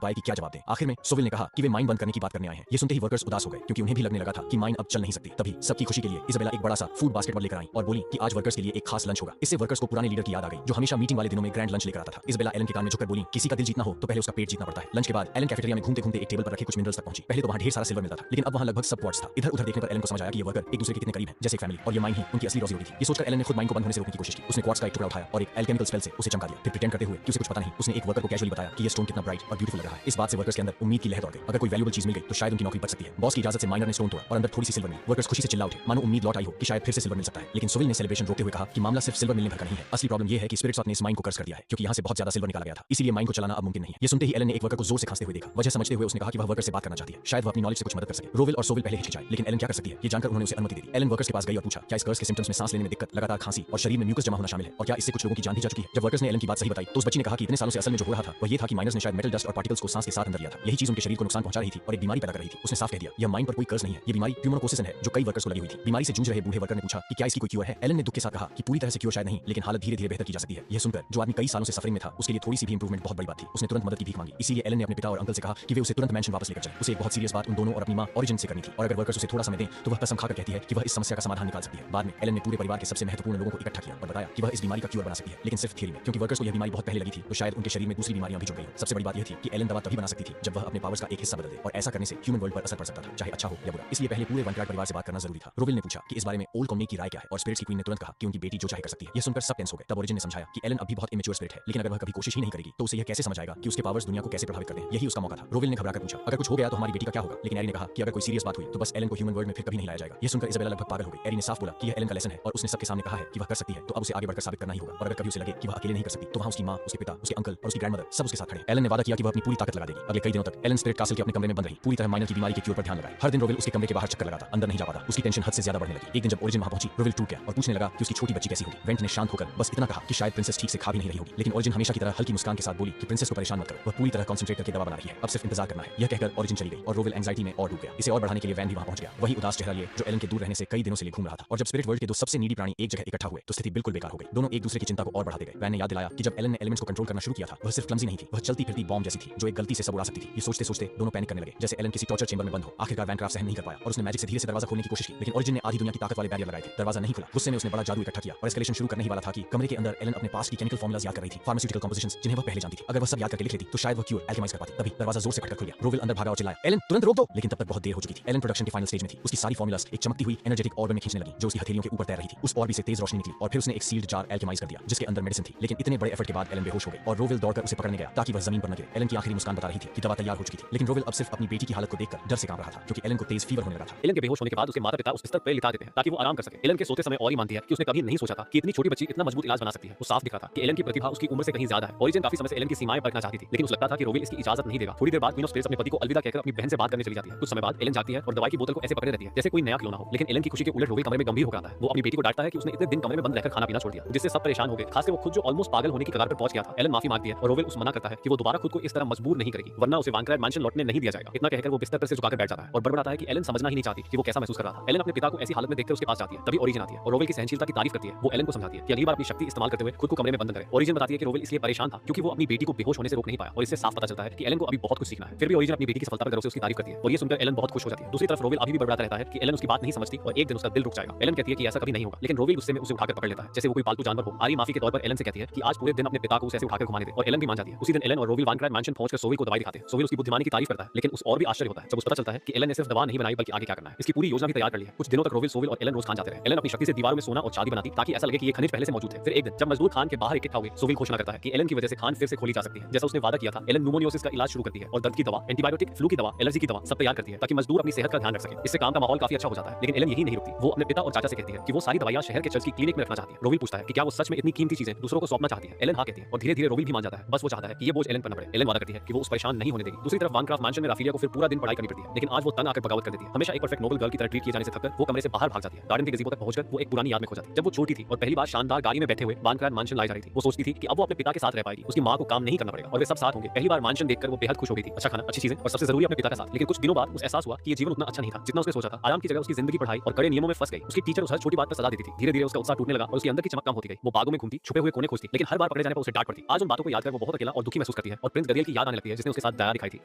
पाए कि क्या जवाब दें। आखिर में सोविल ने कहा कि वे माइन बंद करने की बात करने आए हैं। ये सुनते ही वर्कर्स उदास हो गए, क्योंकि उन्हें भी लगने लगा था कि माइन अब चल नहीं सकती। तभी सबकी खुशी के लिए इजाबेला एक बड़ा सा फूड बास्केट लेकर आई और बोली कि आज वर्कर्स के लिए एक खास लंच होगा। इससे वर्कर्स को पुराने लीडर की याद आ गई, जो हमेशा मीटिंग वाले दिनों में ग्रैंड लंच लेकर आता था। इजाबेला एलन के कान में झुककर बोली, किसी का दिल जीतना हो तो पहले उसका पेट जीतना पड़ता है। लंच के बाद एलन कैफेटेरिया में घूमते घूमते एक टेबल पर रखे कुछ मिनरल्स तक पहुंची। पहले तो वहां ढेर सारा सिल्वर मिलता था, लेकिन अब वहां लगभग सब क्वार्ट्ज था। इधर उधर देखने पर एलन को समझ आया कि ये वर्कर एक दूसरे के कितने करीब हैं, जैसे एक फैमिली, और ये माइन ही उनकी असली रोजी रोटी थी। ये सोचकर एलन ने खुद माइन को बंद होने से रोकने की कोशिश की। उसने क्वार्ट्ज का एक टुकड़ा उठाया और एक एल्केमिकल स्पेल से उसे चमका दिया। फिर प्रिटेंड करते हुए कि उसे कुछ पता नहीं, उसने एक वर्कर को कैजुअली बताया कि ये स्टोन कितना ब्राइट और ब्यूटीफुल लग रहा है। इस बात से वर्कर्स के अंदर उम्मीद की लहर दौड़ गई। अगर कोई वैल्यूएबल चीज मिल गई तो शायद उनकी नौकरी बच सकती है। बॉस की इजाजत से माइनर ने स्टोन तोड़ा और अंदर थोड़ी सी सिल्वर मिली। वर्कर्स खुशी से चिल्ला उठे, मानो उम्मीद लौट आई हो कि शायद फिर से सिल्वर मिल सकता है। लेकिन सोविल ने सेलिब्रेशन रोकते हुए कहा कि मामला सिर्फ सिल्वर मिलने भर का नहीं है। असली प्रॉब्लम ये है कि स्पिरिट्स ने इस माइन को कर्स कर दिया है, क्योंकि यहाँ से बहुत ज्यादा सिल्वर निकाला गया था। इसीलिए माइन को चलाना अब मुमकिन नहीं है। ये सुनते ही एलन ने एक वर्कर को जोर से खांसते हुए देखा। वजह समझते हुए उसने कहा कि वह वर्कर से बात करना चाहती है, शायद वह अपनी नॉलेज से कुछ मदद कर सके। रोविल और सोविल पहले हिचकिचाए, लेकिन एलन क्या कर सकती है ये जानकर उन्होंने उसे अनुमति दे दी। एलन वर्कर्स के पास गई और पूछा, क्या इस कर्स के सिम्टम्स में सांस लेने में दिक्कत, लगातार खांसी और शरीर में म्यूकस जमा होना शामिल है, और क्या इससे कुछ लोगों की जान भी जा चुकी है। जब वर्कर्स ने एलन की बात सही बताई तो उस बच्ची ने कहा कि इतने सालों से असल में जो हो रहा था वह ये था कि माइनर्स ने शायद मेटल डस्ट और पार्टिकल्स को सांस के साथ अंदर लिया था। यही चीज उनके शरीर को नुकसान पहुंचा रही थी और एक बीमारी पैदा कर रही थी। उसने साफ कह दिया, यह माइन पर कोई कर्स नहीं है, ये बीमारी ट्यूमरकोसिस है, जो कई वर्कर्स को लगी हुई थी। बीमारी से जूझ रहे बूढ़े वर्कर ने पूछा कि क्या इसकी कोई क्योर है। एलन ने दुख के साथ कहा कि पूरी तरह से क्योर शायद नहीं, लेकिन हालत धीरे धीरे बेहतर की जा सकती है। यह सुनकर जो आदमी कई सालों से सफरिंग में था, उसके लिए थोड़ी सी भी इंप्रूवमेंट बहुत बड़ी बात थी। उसने तुरंत मदद की भीख मांगी। इसीलिए एलन ने अपने पिता और अंकल से कहा कि वे उसे तुरंत मैंशन वापस लेकर चले। उसे एक बहुत सीरियस बात उन दोनों और अपनी मां ओरिजिन से करनी थी, और अगर वर्कर्स उसे थोड़ा समय दें तो वह कसम खाकर कहती है कि वह इस समस्या का समाधान निकाल सकती है। बाद में एलन ने पूरे परिवार के सबसे महत्वपूर्ण लोगों को इकट्ठा किया और बताया कि वह इस बीमारी का क्योर बना सकती है, लेकिन सिर्फ थियरी में, क्योंकि वर्कर्स को यह बीमारी बहुत पहले लगी थी तो शायद उनके शरीर में दूसरी बीमारियां भी जुड़ गई। सबसे बड़ी बात यह थी कि एलन दवा तभी बना सकती थी जब वह अपने पावर्स का एक हिस्सा बदल दे, और ऐसा करने से ह्यूमन वर्ल्ड पर असर पड़ सकता था, चाहे अच्छा हो या बुरा। इसलिए पहले पूरे वनक्राट परिवार से बात करना जरूरी था। रोविल ने पूछा कि इस बारे में ओल्ड कॉम्युनिटी की राय क्या है, और स्पिरिट्स की क्वीन ने तुरंत कहा कि उनकी बेटी जो चाहे कर सकती है। यह सुनकर सब टेंस हो गए। तब ओरिजिन ने समझाया कि एलन अभी बहुत इमेच्योर स्पिरिट है, लेकिन अगर वह कभी कोशिश ही नहीं करेगी तो उसे यह कैसे समझ आएगा कि उसके पावर्स दुनिया को कैसे प्रभावित करते हैं। यही उसका मौका था। रोविल ने घबराकर पूछा, अगर कुछ हो गया तो हमारी बेटी का क्या होगा। लेकिन एरी ने कहा कि अगर कोई सीरियस बात हुई तो बस एलन को ह्यूमन वर्ल्ड में फिर कभी नहीं लाया जाएगा। यह सुनकर इजाबेला लगभग पागल हो गई। एरी ने साफ बोला कि यह एलन का लेसन है और उसने सबके सामने कहा है कि वह कर सकती है, तो अब उसे आगे बढ़कर साबित करना ही होगा। और अगर कभी उसे लगे कि वह अकेले नहीं कर सकती तो वहां उसकी मां, उसके पिता, उसके अंकल और उसकी ग्रैंडमदर सब उसके साथ खड़े। एलन ने वादा किया कि वह अपनी पूरी ताकत लगा देगी। अगले कई दिनों तक एलन स्पिरिट कासल के अपने कमरे में बंद रही, पूरी तरह माइनर की बीमारी के क्योर पर ध्यान लगाए। हर दिन रोविल उसके कमरे के बाहर चक्कर लगाता, अंदर नहीं जा पाता। उसकी टेंशन हद से ज्यादा बढ़ने लगी। एक दिन जब ओरिजिन वहां पहुंची, रोविल टूट गया और पूछने लगा कि उसकी छोटी बच्ची कैसी होगी। वेंट ने शांत होकर बस इतना कहा कि शायद प्रिंसेस ठीक से खा भी नहीं रही होगी, लेकिन ओरिजिन हमेशा की तरह हल्की मुस्कान के साथ बोली कि प्रिंसेस को परेशान मत करो, वह पूरी तरह कंसंट्रेट करके दवा बना रही है, अब सिर्फ इंतजार करना है। यह कहकर ओरिजिन चली गई और रोविल एंजाइटी में और डूब गया। इसे और बढ़ाने के लिए वैन भी वहां पहुंच गया, वही उदास चेहरा लिए जो एलन के दूर रहने से कई दिनों से घूम रहा था। और जब स्पिरिट वर्ल्ड के दो सबसे नीडी प्राणी एक जगह इकट्ठा हुए तो स्थिति बिल्कुल बेकार हो गई। दोनों एक दूसरे की चिंता को और बढ़ाते गए। वैन ने याद दिलाया कि जब एलन ने एलिमेंट्स को कंट्रोल करना शुरू किया था, वह सिर्फ क्लमजी नहीं थी, वह चलती फिरती बॉम्ब जैसी थी जो एक गलती से सब उड़ा सकती थी। ये सोचते सोचते दोनों पैनिक करने लगे, जैसे एलन किसी टॉर्चर चेंबर में बंद हो। आखिरकार वैनक्राफ्ट सहन नहीं कर पाया और उसने मैजिक से धीरे से दरवाजा खोलने की कोशिश की, लेकिन ओरिजिन ने आधी दुनिया की ताकत वाले बैरियर लगाए थे, दरवाजा नहीं खुला। गुस्से में उसने बड़ा जादू इकट्ठा किया और एस्केलेशन शुरू करने ही वाला था कि कमरे के अंदर एलन अपने पास की केमिकल फॉर्मुलाज याद कर रही थी, फार्मास्यूटिकल कंपोजिशंस जिन्हें वह पहले जानती थी। अगर वह सब याद करके लिख लेती तो शायद वह क्योर एल्केमाइज कर पाती। तभी दरवाजा जोर से खटखट खुल गया। रोविल अंदर भागा और चिल्लाया, एलन तुरंत रोक दो। लेकिन तब तक बहुत देर हो चुकी थी। एलन प्रोडक्शन के फाइनल स्टेज में थी। उसकी सारी फॉर्मुलाज एक चमकती हुई एनर्जेटिक ऑर्ब में खींचने लगी जो उसकी हथेलियों के ऊपर तैर रही थी। उस ऑर्ब से तेज रोशनी निकली और फिर उसने एक सील्ड जार एल्केमाइज कर दिया जिसके अंदर मेडिसिन थी। लेकिन इतने बड़े एफर्ट के बाद एलन बेहोश हो गई और रोविल दौड़कर उसे पकड़ने गया ताकि वह जमीन पर न गिरे। एलन की आखिरी मुस्कान बता रही थी कि दवा तैयार हो चुकी थी, लेकिन रोविल अब सिर्फ अपनी बेटी की हालत को देखकर डर से कांप रहा था, क्योंकि एलन को तेज फीवर होने लगा था। एलन के बेहोश होने के बाद उसके माता पिता उस बिस्तर पे लिटा देते हैं ताकि वो आराम कर सके। एलन के सोते समय और मानती है कि उसने कभी नहीं सोचा था कि इतनी छोटी बच्ची इतना मजबूत इलाज बना सकती है। वो साफ दिख रहा था कि एलन की प्रतिभा उसकी उम्र से कहीं ज्यादा है। ओरिजिन काफी समय से एलन की सीमाएं परखना चाहती थी, लेकिन उसे लगता था कि रोविल इसकी इजाजत नहीं देगा। थोड़ी देर बाद क्वीन ऑफ स्पिरिट्स अपने पति को अलविदा कहकर अपनी बहन से बात करने चली जाती है। कुछ समय बाद एलन जाती है और दवाई की बोतल को ऐसे पकड़े रहती है जैसे कोई नया खिलौना हो, लेकिन एलन की खुशी के उलट रोविल कमरे में गंभीर होकर आता है। वो अपनी बेटी को डांटता है कि उसने इतने दिन कमरे में बंद रहकर खाना पीना छोड़ दिया, जिससे सब परेशान हो गए, खासकर वो खुद जो ऑलमोस्ट पागल होने की कगार पर पहुंच गया था। एलन माफी मांगती है और रोविल उसे मना करता है कि वो दोबारा खुद को इस तरह मजबूर नहीं करेगी, वरना उसे वनक्राफ्ट मैंशन लौटने नहीं दिया जाएगा। इतना कहकर वो बिस्तर पर से झुकाकर बैठ जाता है और बड़बड़ाता है कि एलन समझना ही नहीं चाहती कि वो कैसा महसूस कर रहा था। एलन अपने पिता को ऐसी हालत में देखकर उसके पास जाती है। तभी ओरिजिन आती है और रोविल की सहनशीलता की तारीफ करती है। वो एलन को समझाती है कि अगली बार अपनी शक्ति इस्तेमाल करते हुए खुद को कमरे में बंद करे। ओरिजिन बताती है कि रोविल इसलिए परेशान था क्योंकि वो अपनी बेटी को बेहोश होने से रोक नहीं पाया, और इससे साफ पता चलता है कि एलन को अभी बहुत कुछ सीखना है। फिर भी ओरिजिन अपनी बेटी की सफलता पर गर्व से उसकी तारीफ करती है और ये सुनकर एलन बहुत खुश हो जाती है। दूसरी तरफ रोविल अभी भी बड़बड़ाता रहता है कि एलन उसकी बात नहीं समझती और एक दिन उसका दिल रुक जाएगा। एलन कहती है कि ऐसा कभी नहीं होगा, लेकिन रोविल गुस्से में उसे उठाकर पकड़ लेता है जैसे वो कोई पालतू जानवर हो। आरी माफी के तौर पर एलन से कहती है कि आज पूरे दिन अपने पिता को उसे ऐसे उठाकर घुमाने दे, और एलन भी मान जाती है। उसी दिन एलन और रोविल वनक्राफ्ट मैंशन पहुंचकर सोविल को दवाई दिखाते हैं। सोविल उसकी बुद्धिमानी की तारीफ करता है, लेकिन उस और भी आश्चर्य होता है जब उसे पता चलता है कि एलन ने सिर्फ दवा नहीं बनाई बल्कि आगे क्या करना है इसकी पूरी योजना भी तैयार कर ली है। कुछ दिनों तक रोविल, सोविल और एलन रोज खान जाते रहे। एलन अपनी शक्ति से दीवारों में सोना और चांदी बनाती ताकि ऐसा लगे कि ये खनिज पहले से मौजूद थे। फिर एक दिन जब मजदूर खान के बाहर इकट्ठा हुए, सोविल घोषणा करता है कि एलन की वजह से खान फिर से खोली जा सकती है। जैसा उसने वादा किया था, एलन न्यूमोनियोसिस का इलाज शुरू करती है और दर्द की दवा, एंटीबायोटिक, फ्लू की दवा, एलर्जी की दवा सब तैयार करती है ताकि मजदूर अपनी सेहत का ध्यान रख सके। इससे काम का माहौल काफी अच्छा हो जाता है। लेकिन एलन यही नहीं रुकती, वो अपने पिता और चाचा से कहती है कि वो सारी दवाइयां शहर के चर्च की क्लिनिक में रखना चाहती है। रोविल पूछता है कि क्या वो सच में इतनी कीमती चीजें दूसरों को सौंपना चाहती है। एलन हाँ कहती है और धीरे धीरे रोविल भी मान जाता है। बस वो चाहता है कि ये बोझ एलन पर न पड़े। एलन वादा करती है कि वो उस परेशान नहीं होने देगी। दूसरी तरफ वनक्राफ्ट मैंशन में राफेलिया को फिर पूरा दिन पढ़ाई करनी पड़ती है, लेकिन आज वो तंग आकर बगावत कर देती है। हमेशा एक परफेक्ट नोबल गर्ल की तरह ट्रीट किए जाने से थककर वो कमरे से बाहर भाग जाती है। गार्डन के गज़ीबो तक पहुंचकर वो एक पुरानी याद में खो जाती है। जब वो छोटी थी और पहली बार शानदार गाड़ी में बैठे हुए वनक्राफ्ट मैंशन लाई जा रही थी, वो सोचती थी कि अब वो अपने पिता के साथ रह पाएगी, उसकी मां को काम नहीं करना पड़ेगा और वे सब साथ होंगे। पहली बार मैंशन देखकर वो बेहद खुश हो गई थी। अच्छा खाना, अच्छी चीजें और सबसे जरूरी अपने पिता के साथ। लेकिन कुछ दिनों बाद उसे एहसास हुआ कि ये जीवन उतना अच्छा नहीं था जितना उसने सोचा था। आराम की जगह उसकी जिंदगी पढ़ाई और कड़े नियमों में फंस गई। उसकी टीचर उसे हर छोटी बात पर सजा देती थी। धीरे धीरे उसका उत्साह टूटने लगा और उसके अंदर की चमक कम होती गई। वो बागों में घूमती, छुपे हुए कोने खोजती, लेकिन हर बार पकड़े जाने पर उसे डांट पड़ती। आज उन बातों को याद कर वो बहुत अकेला और दुखी महसूस करती है और प्रिंस गरियल की याद आने लगती है जिसने उसके साथ दया दिखाई थी,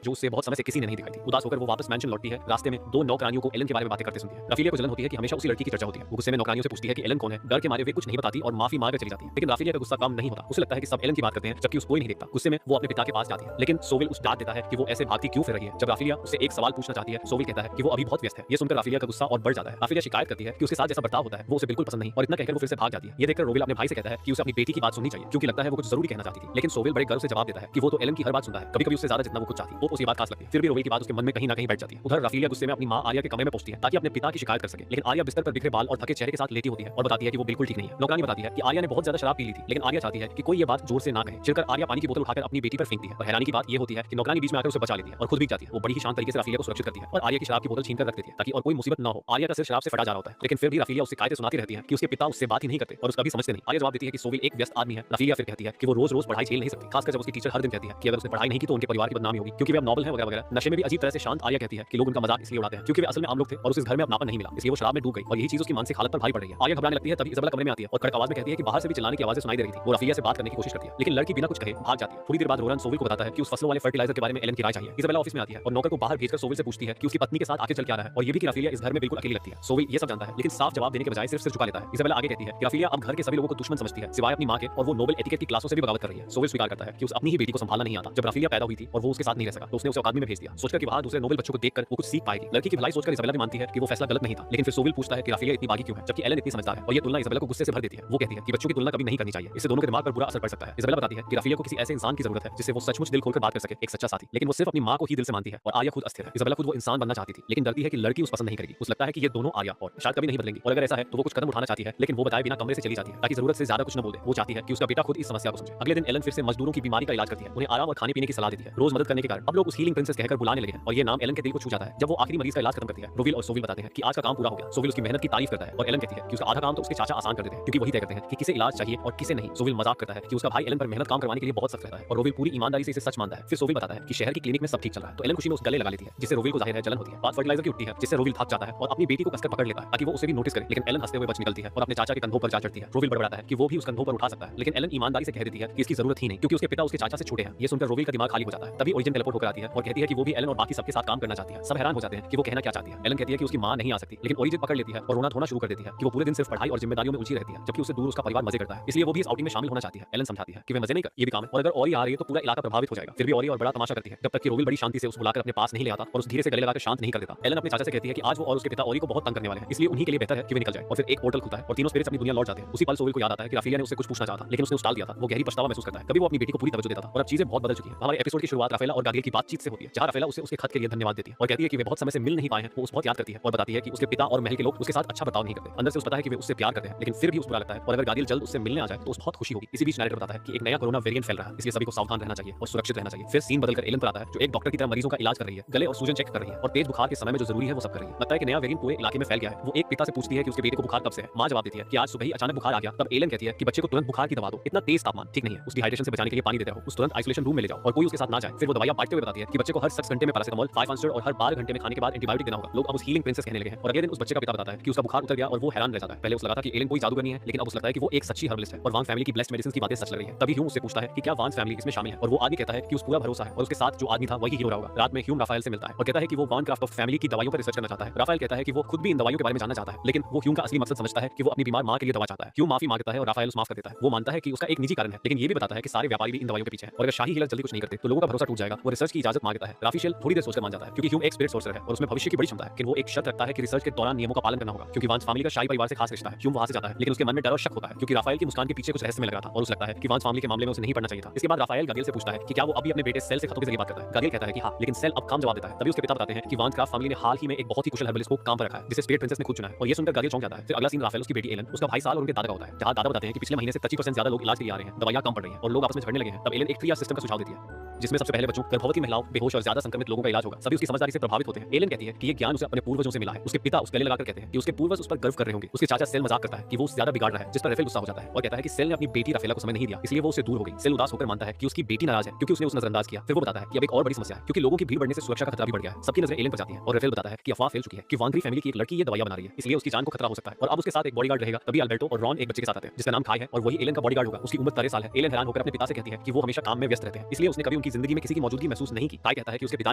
जो उससे बहुत समय से किसी ने नहीं दिखाई थी। उदास होकर वो वापस मैंशन लौटती है। रास्ते में दो नौकरानियों को एलन के बारे में बातें करते सुनती है। राफेलिया को जलन होती है कि हमेशा उसी लड़की की चर्चा होती है। वो गुस्से में नौकरानियों से पूछती है कि एलन कौन है। डर के मारे वे कुछ नहीं बताती और माफी मांग कर चली जाती है, लेकिन राफेलिया का गुस्सा कम नहीं होता। उसे लगता है कि सब एलन की बात करते हैं जबकि उसको कोई नहीं देखता। गुस्से में वो अपने पिता के पास जाती है, लेकिन सोविल उसे डांट देता है कि वो ऐसे भागती क्यों फिर रही है। जब राफेलिया उससे एक सवाल पूछना चाहती है, सोविल कहता है कि वो अभी बहुत व्यस्त है। ये सुनकर राफेलिया का गुस्सा और बढ़ जाता है। राफेलिया शिकायत करती है कि उसके साथ जैसा बर्ताव होता है वो उसे बिल्कुल पसंद नहीं और इतना कहकर वो फिर से भाग जाती है। ये देखकर रोविल अपने भाई से कहता है कि उसे अपनी बेटी की बात सुननी चाहिए क्योंकि लगता है वो कुछ जरूरी कहना चाहती थी, लेकिन सोविल बड़े गर्व से जवाब देता है कि वो तो एलन की हर बात सुनता है, कभी-कभी उससे ज्यादा जितना वो खुद चाहती है। वो उसे बात खास लगती है, फिर भी रोविल की बात उसके मन में कहीं ना कहीं बैठ जाती है। उधर राफेलिया गुस्से में अपनी मां आर्या के कमरे में पहुंचती है ताकि अपने पिता की शिकायत कर सके, लेकिन आर्या बिस्तर पर बिखरे बाल और थके चेहरे के साथ लेटी होती है और बताती है कि वो बिल्कुल ठीक नहीं है। नौकरानी बताती है कि आर्या ने बहुत ज्यादा शराब पी ली थी, लेकिन आर्या चाहती है कि कोई ये बात जोर से ना कहे। चिढ़कर आर्या पानी की बोतल उठाकर अपनी बेटी पर फेंकती है और हैरानी की बात ये होती है कि नौकरानी बीच में आकर उसे बचा लेती है और खुद भी जाती है। वो बड़ी ही शांत तरीके से राफेलिया को सुरक्षित करती है और आर्या की शराब की बोतल छीनकर रख देती है ताकि और कोई मुसीबत ना हो। आर्या का सिर शराब से फटा जा रहा होता है, लेकिन फिर भी राफेलिया उससे शिकायतें सुनाती रहती है कि उसके पिता उससे बात ही नहीं करते और उसका भी समझते नहीं। आर्या जवाब देती है कि सोविल एक व्यस्त आदमी है। राफेलिया फिर कहती है कि वो रोज पढ़ाई झेल नहीं सकती, खासकर जब उसकी टीचर हर दिन कहती है कि अगर उसने पढ़ाई नहीं की तो उनके परिवार की बदनामी होगी क्योंकि वे अब नॉबल है वगैरह वगैरह। नशे में भी अजीब तरह से शांत आर्या कहती है कि लोग उनका मजाक इसलिए उड़ाते हैं क्योंकि वे असल में आम लोग थे और उसे इस घर में अपनापन नहीं मिला, इसलिए वो शराब में डूब गई और यही चीज उसकी मानसिक हालत पर भारी पड़ रही है। आर्या घबराने लगती है, तभी इजाबेला कमरे में आती है और कड़क आवाज में कहती है कि बाहर से भी चिल्लाने की आवाजें सुनाई दे रही थी। वो राफेलिया से बात करने की कोशिश करती है, लेकिन लड़की बिना कुछ कहे भाग जाती है। थोड़ी देर बाद रोरन सोविल को बताता है कि उस फसलों वाले फर्टिलाइजर के बारे में एलन की राय चाहिए। इजाबेला ऑफिस में आती है और नौकर को बाहर भेजकर सोविल से पूछती है कि उसकी पत्नी के साथ आखिर चल क्या रहा है और ये भी कि राफेलिया इस घर में बिल्कुल अकेली लगती है। सोविल ये सब जानता है, लेकिन साफ जवाब देने के बजाय सिर्फ सिर झुका लेता है। इजाबेला आगे कहती है कि राफेलिया अब घर के सभी लोगों को दुश्मन समझती है सिवाय अपनी मां के, और वो नोबेल एटिकेट की क्लासों से भी बगावत कर रही है। सोविल स्वीकार करता है कि उसे अपनी ही बेटी को संभालना नहीं आता। जब राफेलिया पैदा हुई थी और वो उसके साथ नहीं रह सका तो उसने उसे अकादमी में भेज दिया, सोचकर कि वहां दूसरे नोबेल बच्चों को देखकर वो कुछ सीख पाएगी। लड़की की भलाई सोचकर इजाबेला भी मानती है कि वो फैसला गलत नहीं था, लेकिन फिर सोविल पूछता है कि राफेलिया इतनी बागी क्यों है जबकि एलन इतनी समझदार है, और ये तुलना इजाबेला को गुस्से से भर देती है। वो कहती है कि बच्चों की तुलना कभी नहीं करनी चाहिए, इससे दोनों के दिमाग पर बुरा असर पड़ सकता है। इजाबेला बताती है कि राफेलिया को किसी ऐसे इंसान की जरूरत है जिससे वो सचमुच दिल खोलकर बात कर सके, एक सच्चा साथी, लेकिन वो सिर्फ अपनी मां को ही दिल से मानती है और आर्या खुद अस्थिर है। इजाबेला खुद वो इंसान बनना चाहती थी, लेकिन डरती है कि लड़की उस पसंद नहीं करेगी। उसे लगता है कि ये दोनों आर्या और शायद कभी नहीं बदलेंगी, और अगर ऐसा है तो वो कुछ कदम उठाना चाहती है, लेकिन वो बताए बिना कमरे से चली जाती है ताकि जरूरत से ज्यादा कुछ न बोल दे। वो चाहती है कि उसका बेटा खुद इस समस्या को समझे। अगले दिन एलन फिर से मजदूरों की बीमारी का इलाज करती है, उन्हें आराम और खाने पीने की सलाह देती है। रोज मदद करने के कारण अब लोग उस हीलिंग प्रिंसेस कहकर बुलाने लगे हैं और ये नाम एलन के दिल को छू जाता है। जब वो आखिरी मरीज का इलाज खत्म करती है, रोविल और सोविल बताते हैं कि आज का काम पूरा हो गया। सोविल उसकी मेहनत की तारीफ करता है और एलन कहती है कि उसका आधा काम तो उसके चाचा आसान कर देते हैं क्योंकि वही तय करते हैं कि किसे इलाज चाहिए और किसे नहीं। सोविल मजाक करता है कि उसका भाई एलन पर मेहनत काम करवाने के लिए बहुत सख्त रहता है और रोविल पूरी ईमानदारी से इसे सच मानता है। फिर सोविल बताता है कि शहर की क्लिनिक में सब ठीक चल रहा है तो एलन खुशी में उस गले लगा लेती है, जिससे रोविल को जाहिर है जलन होती है। बात फर्टिलाइजर की उठती है जिससे रोविल थक जाता है और अपनी बेटी को कसकर पकड़ लेता है ताकि वो उसे भी नोटिस करे, लेकिन एलन हंसते हुए बच निकलती है और अपने चाचा के कंधों पर जा चढ़ती है। रोविल बड़बड़ाता है कि वो भी उस कंधों पर उठा सकता है, लेकिन एलन ईमानदारी से कह देती है कि इसकी जरूरत ही नहीं क्योंकि उसके पिता उसके चाचा से छोटे हैं। ये सुनकर रोविल का दिमाग खाली हो जाता है। तभी ओरिजिन टेलीपोर्ट होकर आती है और कहती है कि वो भी एलन और बाकी सबके साथ काम करना चाहती है। सब हैरान हो जाते हैं कि वो कहना क्या चाहती है। एलन कहती है कि उसकी मां नहीं आ सकती, लेकिन ओरिजिन पकड़ लेती है और रोना धोना शुरू कर देती है कि वो पूरे दिन सिर्फ पढ़ाई और जिम्मेदारियों में उलझी रहती है जबकि उससे दूर उसका परिवार मजे करता है, इसलिए वो भी इस आउटिंग में शामिल होना चाहती है। एलन समझाती है कि वे मजे नहीं कर, ये भी काम है और अगर और आ रही है तो पूरा इलाका प्रभावित हो जाएगा। फिर भी और बड़ा तमाशा करती है जब तक कि रोविल बड़ी शांति से उसे बुलाकर अपने पास नहीं ले आता और उस धीरे से गले लगाकर शांत नहीं कर देता। एलन अपने चाचा से कहती है कि आज वो और उसके पिता ओरी को बहुत तंग करने वाले हैं, इसलिए उन्हीं के लिए बेहतर है कि वे निकल जाए। और फिर एक पोर्टल खुलता है और तीनों स्पिरिट्स अपनी दुनिया लौट जाते हैं। उसी पल सोविल को याद आता है कि राफेलिया ने उससे कुछ पूछना चाहा था लेकिन उसने उस टाल दिया था। वो गहरी पछतावा महसूस करता है। कभी वो अपनी बेटी को पूरी तवज्जो देता था और अब चीजें बहुत बदल चुकी हैं। हमारे एपिसोड की शुरुआत राफेला और गाब्रिएल की बातचीत से होती है, जहां राफेला उसे उसके खत के लिए धन्यवाद देती है और कहती है कि वे बहुत समय से मिल नहीं पाए हैं। वो उसे बहुत याद करती है और बताती है कि उसके पिता और महल के लोग उसके साथ अच्छा बर्ताव नहीं करते। अंदर से उसे पता है कि वे उससे प्यार करते हैं, लेकिन फिर भी उसे बुरा लगता है और अगर गाब्रिएल जल्द उससे मिलने आ जाए तो उसे बहुत खुशी होगी। इसी बीच नैरेटर बताता है कि एक नया कोरोना वेरिएंट फैल रहा है, इसलिए सभी को सावधान रहना चाहिए और सुरक्षित रहना चाहिए। फिर सीन बदलकर एलन पर आता है जो एक डॉक्टर की तरह मरीजों का इलाज कर रही है, गले और सूजन चेक कर रही है और तेज बुखार के समय में जो जरूरी है वो सब कर रही है। लगता है कि नया वेरिएंट पूरे इलाके में फैल गया है। वो एक पिता से पूछती है कि उसके बेटे को बुखार कब से है। मां जवाब देती है कि आज सुबह ही अचानक बुखार आ गया। तब एलन कहती है कि बच्चे को तुरंत बुखार की दवा दो, इतना तेज तापमान ठीक नहीं है, उसकी हाइड्रेशन से बचाने के लिए पानी देते रहो, उस तुरंत आइसोलेशन रूम में ले जाओ और कोई उसके साथ ना जाए। फिर वो दवाइयां बांटते हुए बताती है कि बच्चे को हर 6 घंटे में पैरासिटामोल 5 आंसर और हर 12 घंटे में खाने के बाद एंटीबायोटिक देना होगा। लोग अब उस हीलिंग प्रिंसेस कहने लगे हैं और अगले दिन उस बच्चे का पिता बताता है कि उसका बुखार उतर गया और वो हैरान रह जाता है। पहले उसे लगा था कि एलन कोई जादूगरनी है, लेकिन अब उसे लगता है कि वो एक सच्ची हर्बलिस्ट है और वांग फैमिली की ब्लेस्ड मेडिसिन की बातें सच लग रही है। तभी ह्यूम उससे पूछता है कि क्या वांग फैमिली इसमें शामिल है और वो आदमी कहता है कि उस पूरा भरोसा है और उसके साथ जो आदमी था वही हीरो होगा। रात में ह्यूम राफेल से मिलता है और कहता है कि वो वान क्राफ्ट ऑफ फैमिली की दवाइयों पर रिसर्च करना चाहता है। राफेल कहता है कि वो खुद भी इन दवाइयों के बारे में जानना चाहता है, लेकिन वो ह्यूम का असली मकसद समझता है कि वो अपनी बीमार मां के लिए दवा चाहता है। ह्यूम माफी मांगता है और राफेल उसे माफ कर देता है। वो मानता है कि उसका एक निजी कारण है, लेकिन ये भी बताता है कि सारे व्यापारी भी इन दवाइयों के पीछे हैं और अगर शाही हीलर जल्दी कुछ नहीं करते तो लोगों का भरोसा टूट जाएगा। वो रिसर्च की इजाजत मांगता है। राफेल थोड़ी देर सोचकर मान जाता है क्योंकि ह्यूम एक स्पिरिट सोर्सर है और उसमें भविष्य की बड़ी क्षमता है, लेकिन वो एक शर्त रखता है कि रिसर्च के दौरान नियमों का पालन करना होगा क्योंकि वांस फैमिली का शाही परिवार से खास रिश्ता है। ह्यूम वहां से जाता है, लेकिन उसके मन में डर और शक होता है क्योंकि राफेल की मुस्कान के पीछे कुछ रहस्य में लगा था और उसे लगता है कि वांस फैमिली के मामले में उसे नहीं पड़ना चाहिए था। इसके बाद राफेल गाब्रिएल से पूछता है कि क्या वो अभी अपने बेटे सेल से खतों के जरिए बात करता है। गाब्रिएल कहता है कि हाँ, लेकिन सेल अब काम जवाब देता है। तभी उसके पिता बताते हैं कि वांस क्राफ्ट फैमिली ने हाल ही में एक बहुत ही कुशल हर्बलिस्ट को काम पर रखा है जिसे स्पिरिट प्रिंसेस ने खुद चुना है और ये सुनकर गाब्रिएल चौंक जाता है। फिर अगला सीन राफेल उसकी बेटी एलन, उसका भाई साल और उनके दादा का होता है, जहां दादा बताते हैं कि पिछले महीने से 25% ज्यादा लोग इलाज के लिए आ रहे हैं, दवाइयां कम पड़ रही हैं और लोग आपस में झगड़ने लगे हैं। तब एलन एक 3R सिस्टम का सुझाव देती है जिसमें सबसे पहले बच्चों, गर्भवती महिलाओं, बेहोश और ज्यादा संक्रमित लोगों का इलाज होगा। सभी उसकी समझदारी से प्रभावित होते हैं। एलन कहती है कि ये ज्ञान उसे अपने पूर्वजों से मिला है। उसके पिता उस गले लगाकर कहते हैं कि उसके पूर्वज उस पर गर्व कर रहे होंगे। उसके चाचा सेल मजाक करता है कि वो उससे ज्यादा बिगाड़ रहा है, जिस पर राफेल गुस्सा हो जाता है और कहता है कि सेल ने अपनी बेटी राफेला को समय नहीं दिया, इसलिए वो उससे दूर हो गई। सेल उदास होकर मानता है कि उसकी बेटी नाराज है क्योंकि उसने उसे नजरअंदाज किया। फिर वो बताता है कि अब एक और बड़ी समस्या है क्योंकि लोगों की भीड़ बढ़ने से सुरक्षा का खतरा भी बढ़ गया है। सबकी नजरें एलन पर जाती हैं और राफेल बताता है कि अफवाह फैल चुकी है कि वांगरी फैमिली की एक लड़की ये दवाइयां बना रही है, इसलिए उसकी जान को खतरा हो सकता है और अब उसके साथ एक बॉडीगार्ड बॉडीगार्ड रहेगा, तभी अल्बर्टो और रॉन एक बच्चे के साथ आते हैं जिसका नाम खाई है और वही एलन का बॉडीगार्ड होगा। उसकी उम्र 13 साल है। एलन हैरान होकर अपने पिता से कहती है कि वो हमेशा काम में व्यस्त रहते हैं, इसलिए उसने कभी उनकी जिंदगी में किसी की मौजूदगी महसूस नहीं की। काई कहता है कि उसके पिता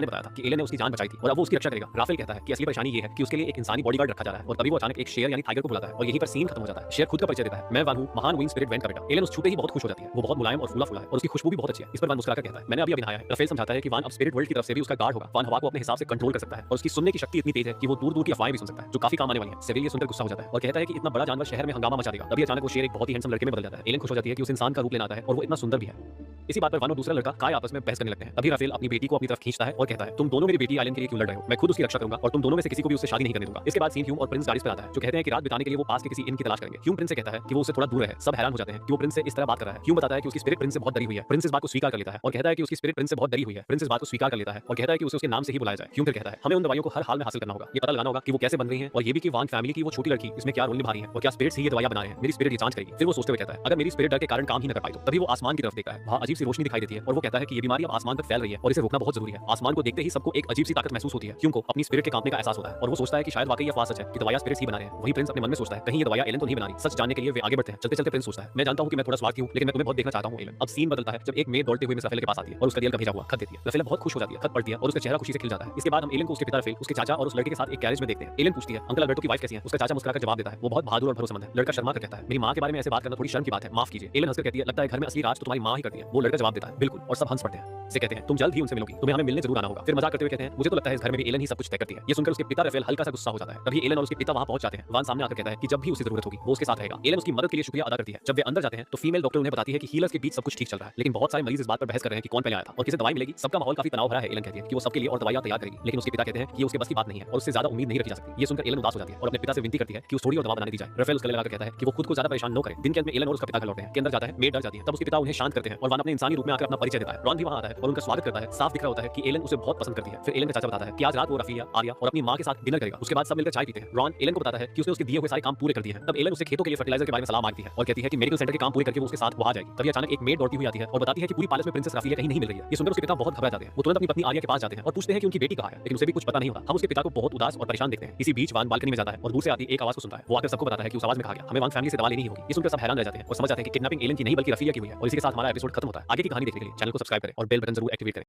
ने बताया था कि एलन ने उसकी जान बचाई थी और अब वो उसकी रक्षा करेगा। राफेल कहता है कि असली परेशानी ये है कि उसके लिए एक इंसानी बॉडीगार्ड रखा जा रहा है और तभी वो अचानक एक शेर यानी टाइगर को बुलाता है और यहीं पर सीन खत्म हो जाता है। शेर खुद का परिचय देता है, मैं वान हूं, महान विंग स्पिरिट वैन का बेटा। एलन उस छूते ही बहुत खुश हो जाती है। वो बहुत मुलायम और फूला है और उसकी खुशबू भी बहुत अच्छी है। इस पर वान मुस्कुराकर कहता है, मैंने अभी नहाया है। राफेल समझाता है कि वान अब स्पिरिट वर्ल्ड की तरफ से भी उसका गार्ड होगा। वान हवा को अपने हिसाब से कंट्रोल कर सकता है और उसकी सुनने की शक्ति इतनी तेज है कि वो दूर-दूर की अफवाहें भी सुन सकता है जो काफी काम आने वाली है। सेविल ये सुनकर गुस्सा हो जाता है और कहता है कि इतना बड़ा जानवर शहर में हंगामा मचा देगा। तभी अचानक वो शेर एक बहुत ही हैंडसम लड़के में बदल जाता है। एलन खुश हो जाती है कि उस इंसान का रूप लेना आता है और वो इतना सुंदर भी है। इसी बात पर वान और दूसरा लड़का काय आपस में बहस करने लगते हैं। तभी राफेल अपनी बेटी को अपनी तरफ खींचता है और कहता है, तुम दोनों मेरी बेटी आयलन के लिए क्यों लड़ रहे हो? मैं खुद उसकी रक्षा करूंगा और तुम दोनों में से किसी को भी उससे शादी नहीं करने दूंगा। इसके बाद सीन ह्यूम और प्रिंस गाड़ी पर आता है जो कहते हैं कि रात बिताने के लिए वो पास के किसी इन की तलाश करेंगे। ह्यूम प्रिंस से कहता है कि वो उससे थोड़ा दूर है। सब हैरान हो जाते हैं कि वो प्रिंस से इस तरह बात कर रहा है। ह्यूम बताता है कि उसकी स्पिरिट प्रिंस से बहुत डरी हुई है। प्रिंस इस बात को स्वीकार कर लेता है और कहता है कि उसकी स्पिरिट प्रिंस से बहुत डरी हुई है। प्रिंस इस बात को स्वीकार कर लेता है और कहता है कि उसे उसके नाम से ही बुलाया जाए। ह्यूम फिर कहता है, हमें उन दवाइयों को हर हाल में हासिल करना होगा। ये पता लगाना होगा कि वो कैसे बन रही हैं और ये भी कि वान फैमिली की वो छोटी लड़की इसमें क्या रोल निभा रही है और क्या स्पिरिट्स ही ये दवाइयां बना रहे हैं। मेरी स्पिरिट ये जांच करेगी। फिर वो सोचते हुए कहता है, अगर मेरी स्पिरिट डर के कारण काम ही न कर पाई तो। तभी वो आसमान की तरफ देखता है। वहां अजीब सी रोशनी दिखाई देती है और वो कहता है कि ये बीमारी अब आसमान तक फैल रही है और इसे रोकना बहुत जरूरी है। आसमान को देखते ही सबको एक अजीब सी ताकत महसूस होती है। ह्यूम को अपनी स्पिरिट के कांपने का एहसास होता है और वो सोचता है कि शायद वाकई ये अफवाह सच है कि दवाइयां स्पिरिट्स ही बना रहे हैं। वहीं प्रिंस अपने मन में सोचता है कहीं ये दवाइयां एलन तो नहीं बना रही। सच जानने के लिए वे आगे बढ़ते हैं। चलते चलते प्रिंस सोचता है, मैं जानता हूं कि मैं थोड़ा स्वार्थी हूं लेकिन मैं तुम्हें बहुत देखना चाहता हूं एलन। अब सीन बदलता है जब एक मेड दौड़ते हुए मिस राफेल के पास आती है और उसका दिल का भेजा हुआ खत देती है। राफेल बहुत खुश हो जाती है, खत पढ़ती है और उसका चेहरा खुशी से खिल जाता है। इसके बाद हम एलन को उसके पिता राफेल, उसके चाचा और उस लड़के के साथ एक कैरेज में देखते हैं। एलन पूछती है, अंकल अल्बर्टो की वाइफ कैसी है? उसका चाचा मुस्कुराकर जवाब देता है, वो बहुत बहादुर और भरोसेमंद है। लड़का शर्मा कर कहता है, मेरी मां के बारे में ऐसे बात करना थोड़ी शर्म की बात है, माफ कीजिए। एलन हंसकर कहती है, लगता है घर में असली राज तो तुम्हारी मां ही करती है। वो लड़का जवाब देता है, बिल्कुल, और सब हंस पड़ते हैं। से कहते हैं, तुम जल्द ही उनसे मिलोगी, तुम्हें हमें मिलने जरूर आना होगा। फिर मजाक करते हुए कहते हैं, मुझे तो लगता है इस घर में भी एलन ही सब कुछ तय करती है। ये सुनकर उसके पिता राफेल हल्का सा गुस्सा हो जाता है। तभी एलन और उसके पिता वहां पहुंच जाते हैं। वान सामने आकर कहता है कि जब भी उसे जरूरत होगी वो उसके साथ रहेगा। एलन उसकी मदद के लिए शुक्रिया अदा करती है। जब वे अंदर जाते हैं तो फीमेल डॉक्टर उन्हें बताती है कि हीलर्स के बीच सब कुछ ठीक चल रहा है लेकिन बहुत सारे मरीज इस बात पर बहस कर रहे हैं कि कौन पहले आया था और किसे दवाई मिलेगी। सबका माहौल काफी तनाव भरा है। एलन कहती है कि वो सबके लिए और दवाइयां तैयार करेगी लेकिन उसके पिता कहते हैं कि ये उसके बस की बात नहीं है और उससे ज्यादा उम्मीद नहीं रखी जा सकती। ये सुनकर एलन उदास हो जाती है और अपने पिता से विनती करती है कि उस थोड़ी और दवा बनाने दी जाए। राफेल उसके लगाकर कहता है कि वो खुद को ज्यादा परेशान न करे। दिन के अंत में एलन और उसका पिता घर लौटते हैं। के अंदर जाता है, मेड डर जाती है। तब उसके पिता उन्हें शांत करते हैं और वान अपने इंसानी रूप में आकर अपना परिचय देता है। रॉन भी वहां आता है और उनका स्वागत करता है। साफ दिख रहा होता है कि एलन उसे बहुत पसंद करती है। फिर एलन का चाचा बताता है कि आज रात वो राफिया, आर्या और अपनी मां के साथ डिनर करेगा। उसके बाद सब मिलकर चाय पीते हैं। रॉन एलन को बताता है कि उसने उसके दिए हुए सारे काम पूरे कर दिए हैं। तब एलन उसे खेतों के लिए फर्टिलाइजर के बारे में सलाह मांगती है और कहती है कि मेडिकल सेंटर के काम पूरे करके वो उसके साथ वहां जाएगी। तभी अचानक एक मेड दौड़ती हुई आती है और बताती है कि पूरी पैलेस में प्रिंसेस राफिया कहीं नहीं मिल रही है। ये सुनकर उसके पिता बहुत घबरा जाते हैं। वो तुरंत अपनी पत्नी आर्या के पास जाते हैं और पूछते हैं कि उनकी बेटी कहां है लेकिन उसे भी कुछ पता नहीं होता। हम उसके पिता को बहुत उदास और परेशान देखते हैं। इसी बीच वान बालकनी में जाता है और दूर से आती एक आवाज को सुनता है। वो आकर सबको बताता है कि उस आवाज में कहा गया, हमें वान फैमिली से दवा लेनी ही होगी। ये सुनकर सब हैरान रह जाते हैं और समझ जाते हैं कि किडनैपिंग एलन की नहीं बल्कि राफिया की हुई है। और इसी के साथ हमारा एपिसोड खत्म होता है। आगे की कहानी देखने के लिए चैनल को सब्सक्राइब करें और बेल बटन जरूर एक्टिवेट करें।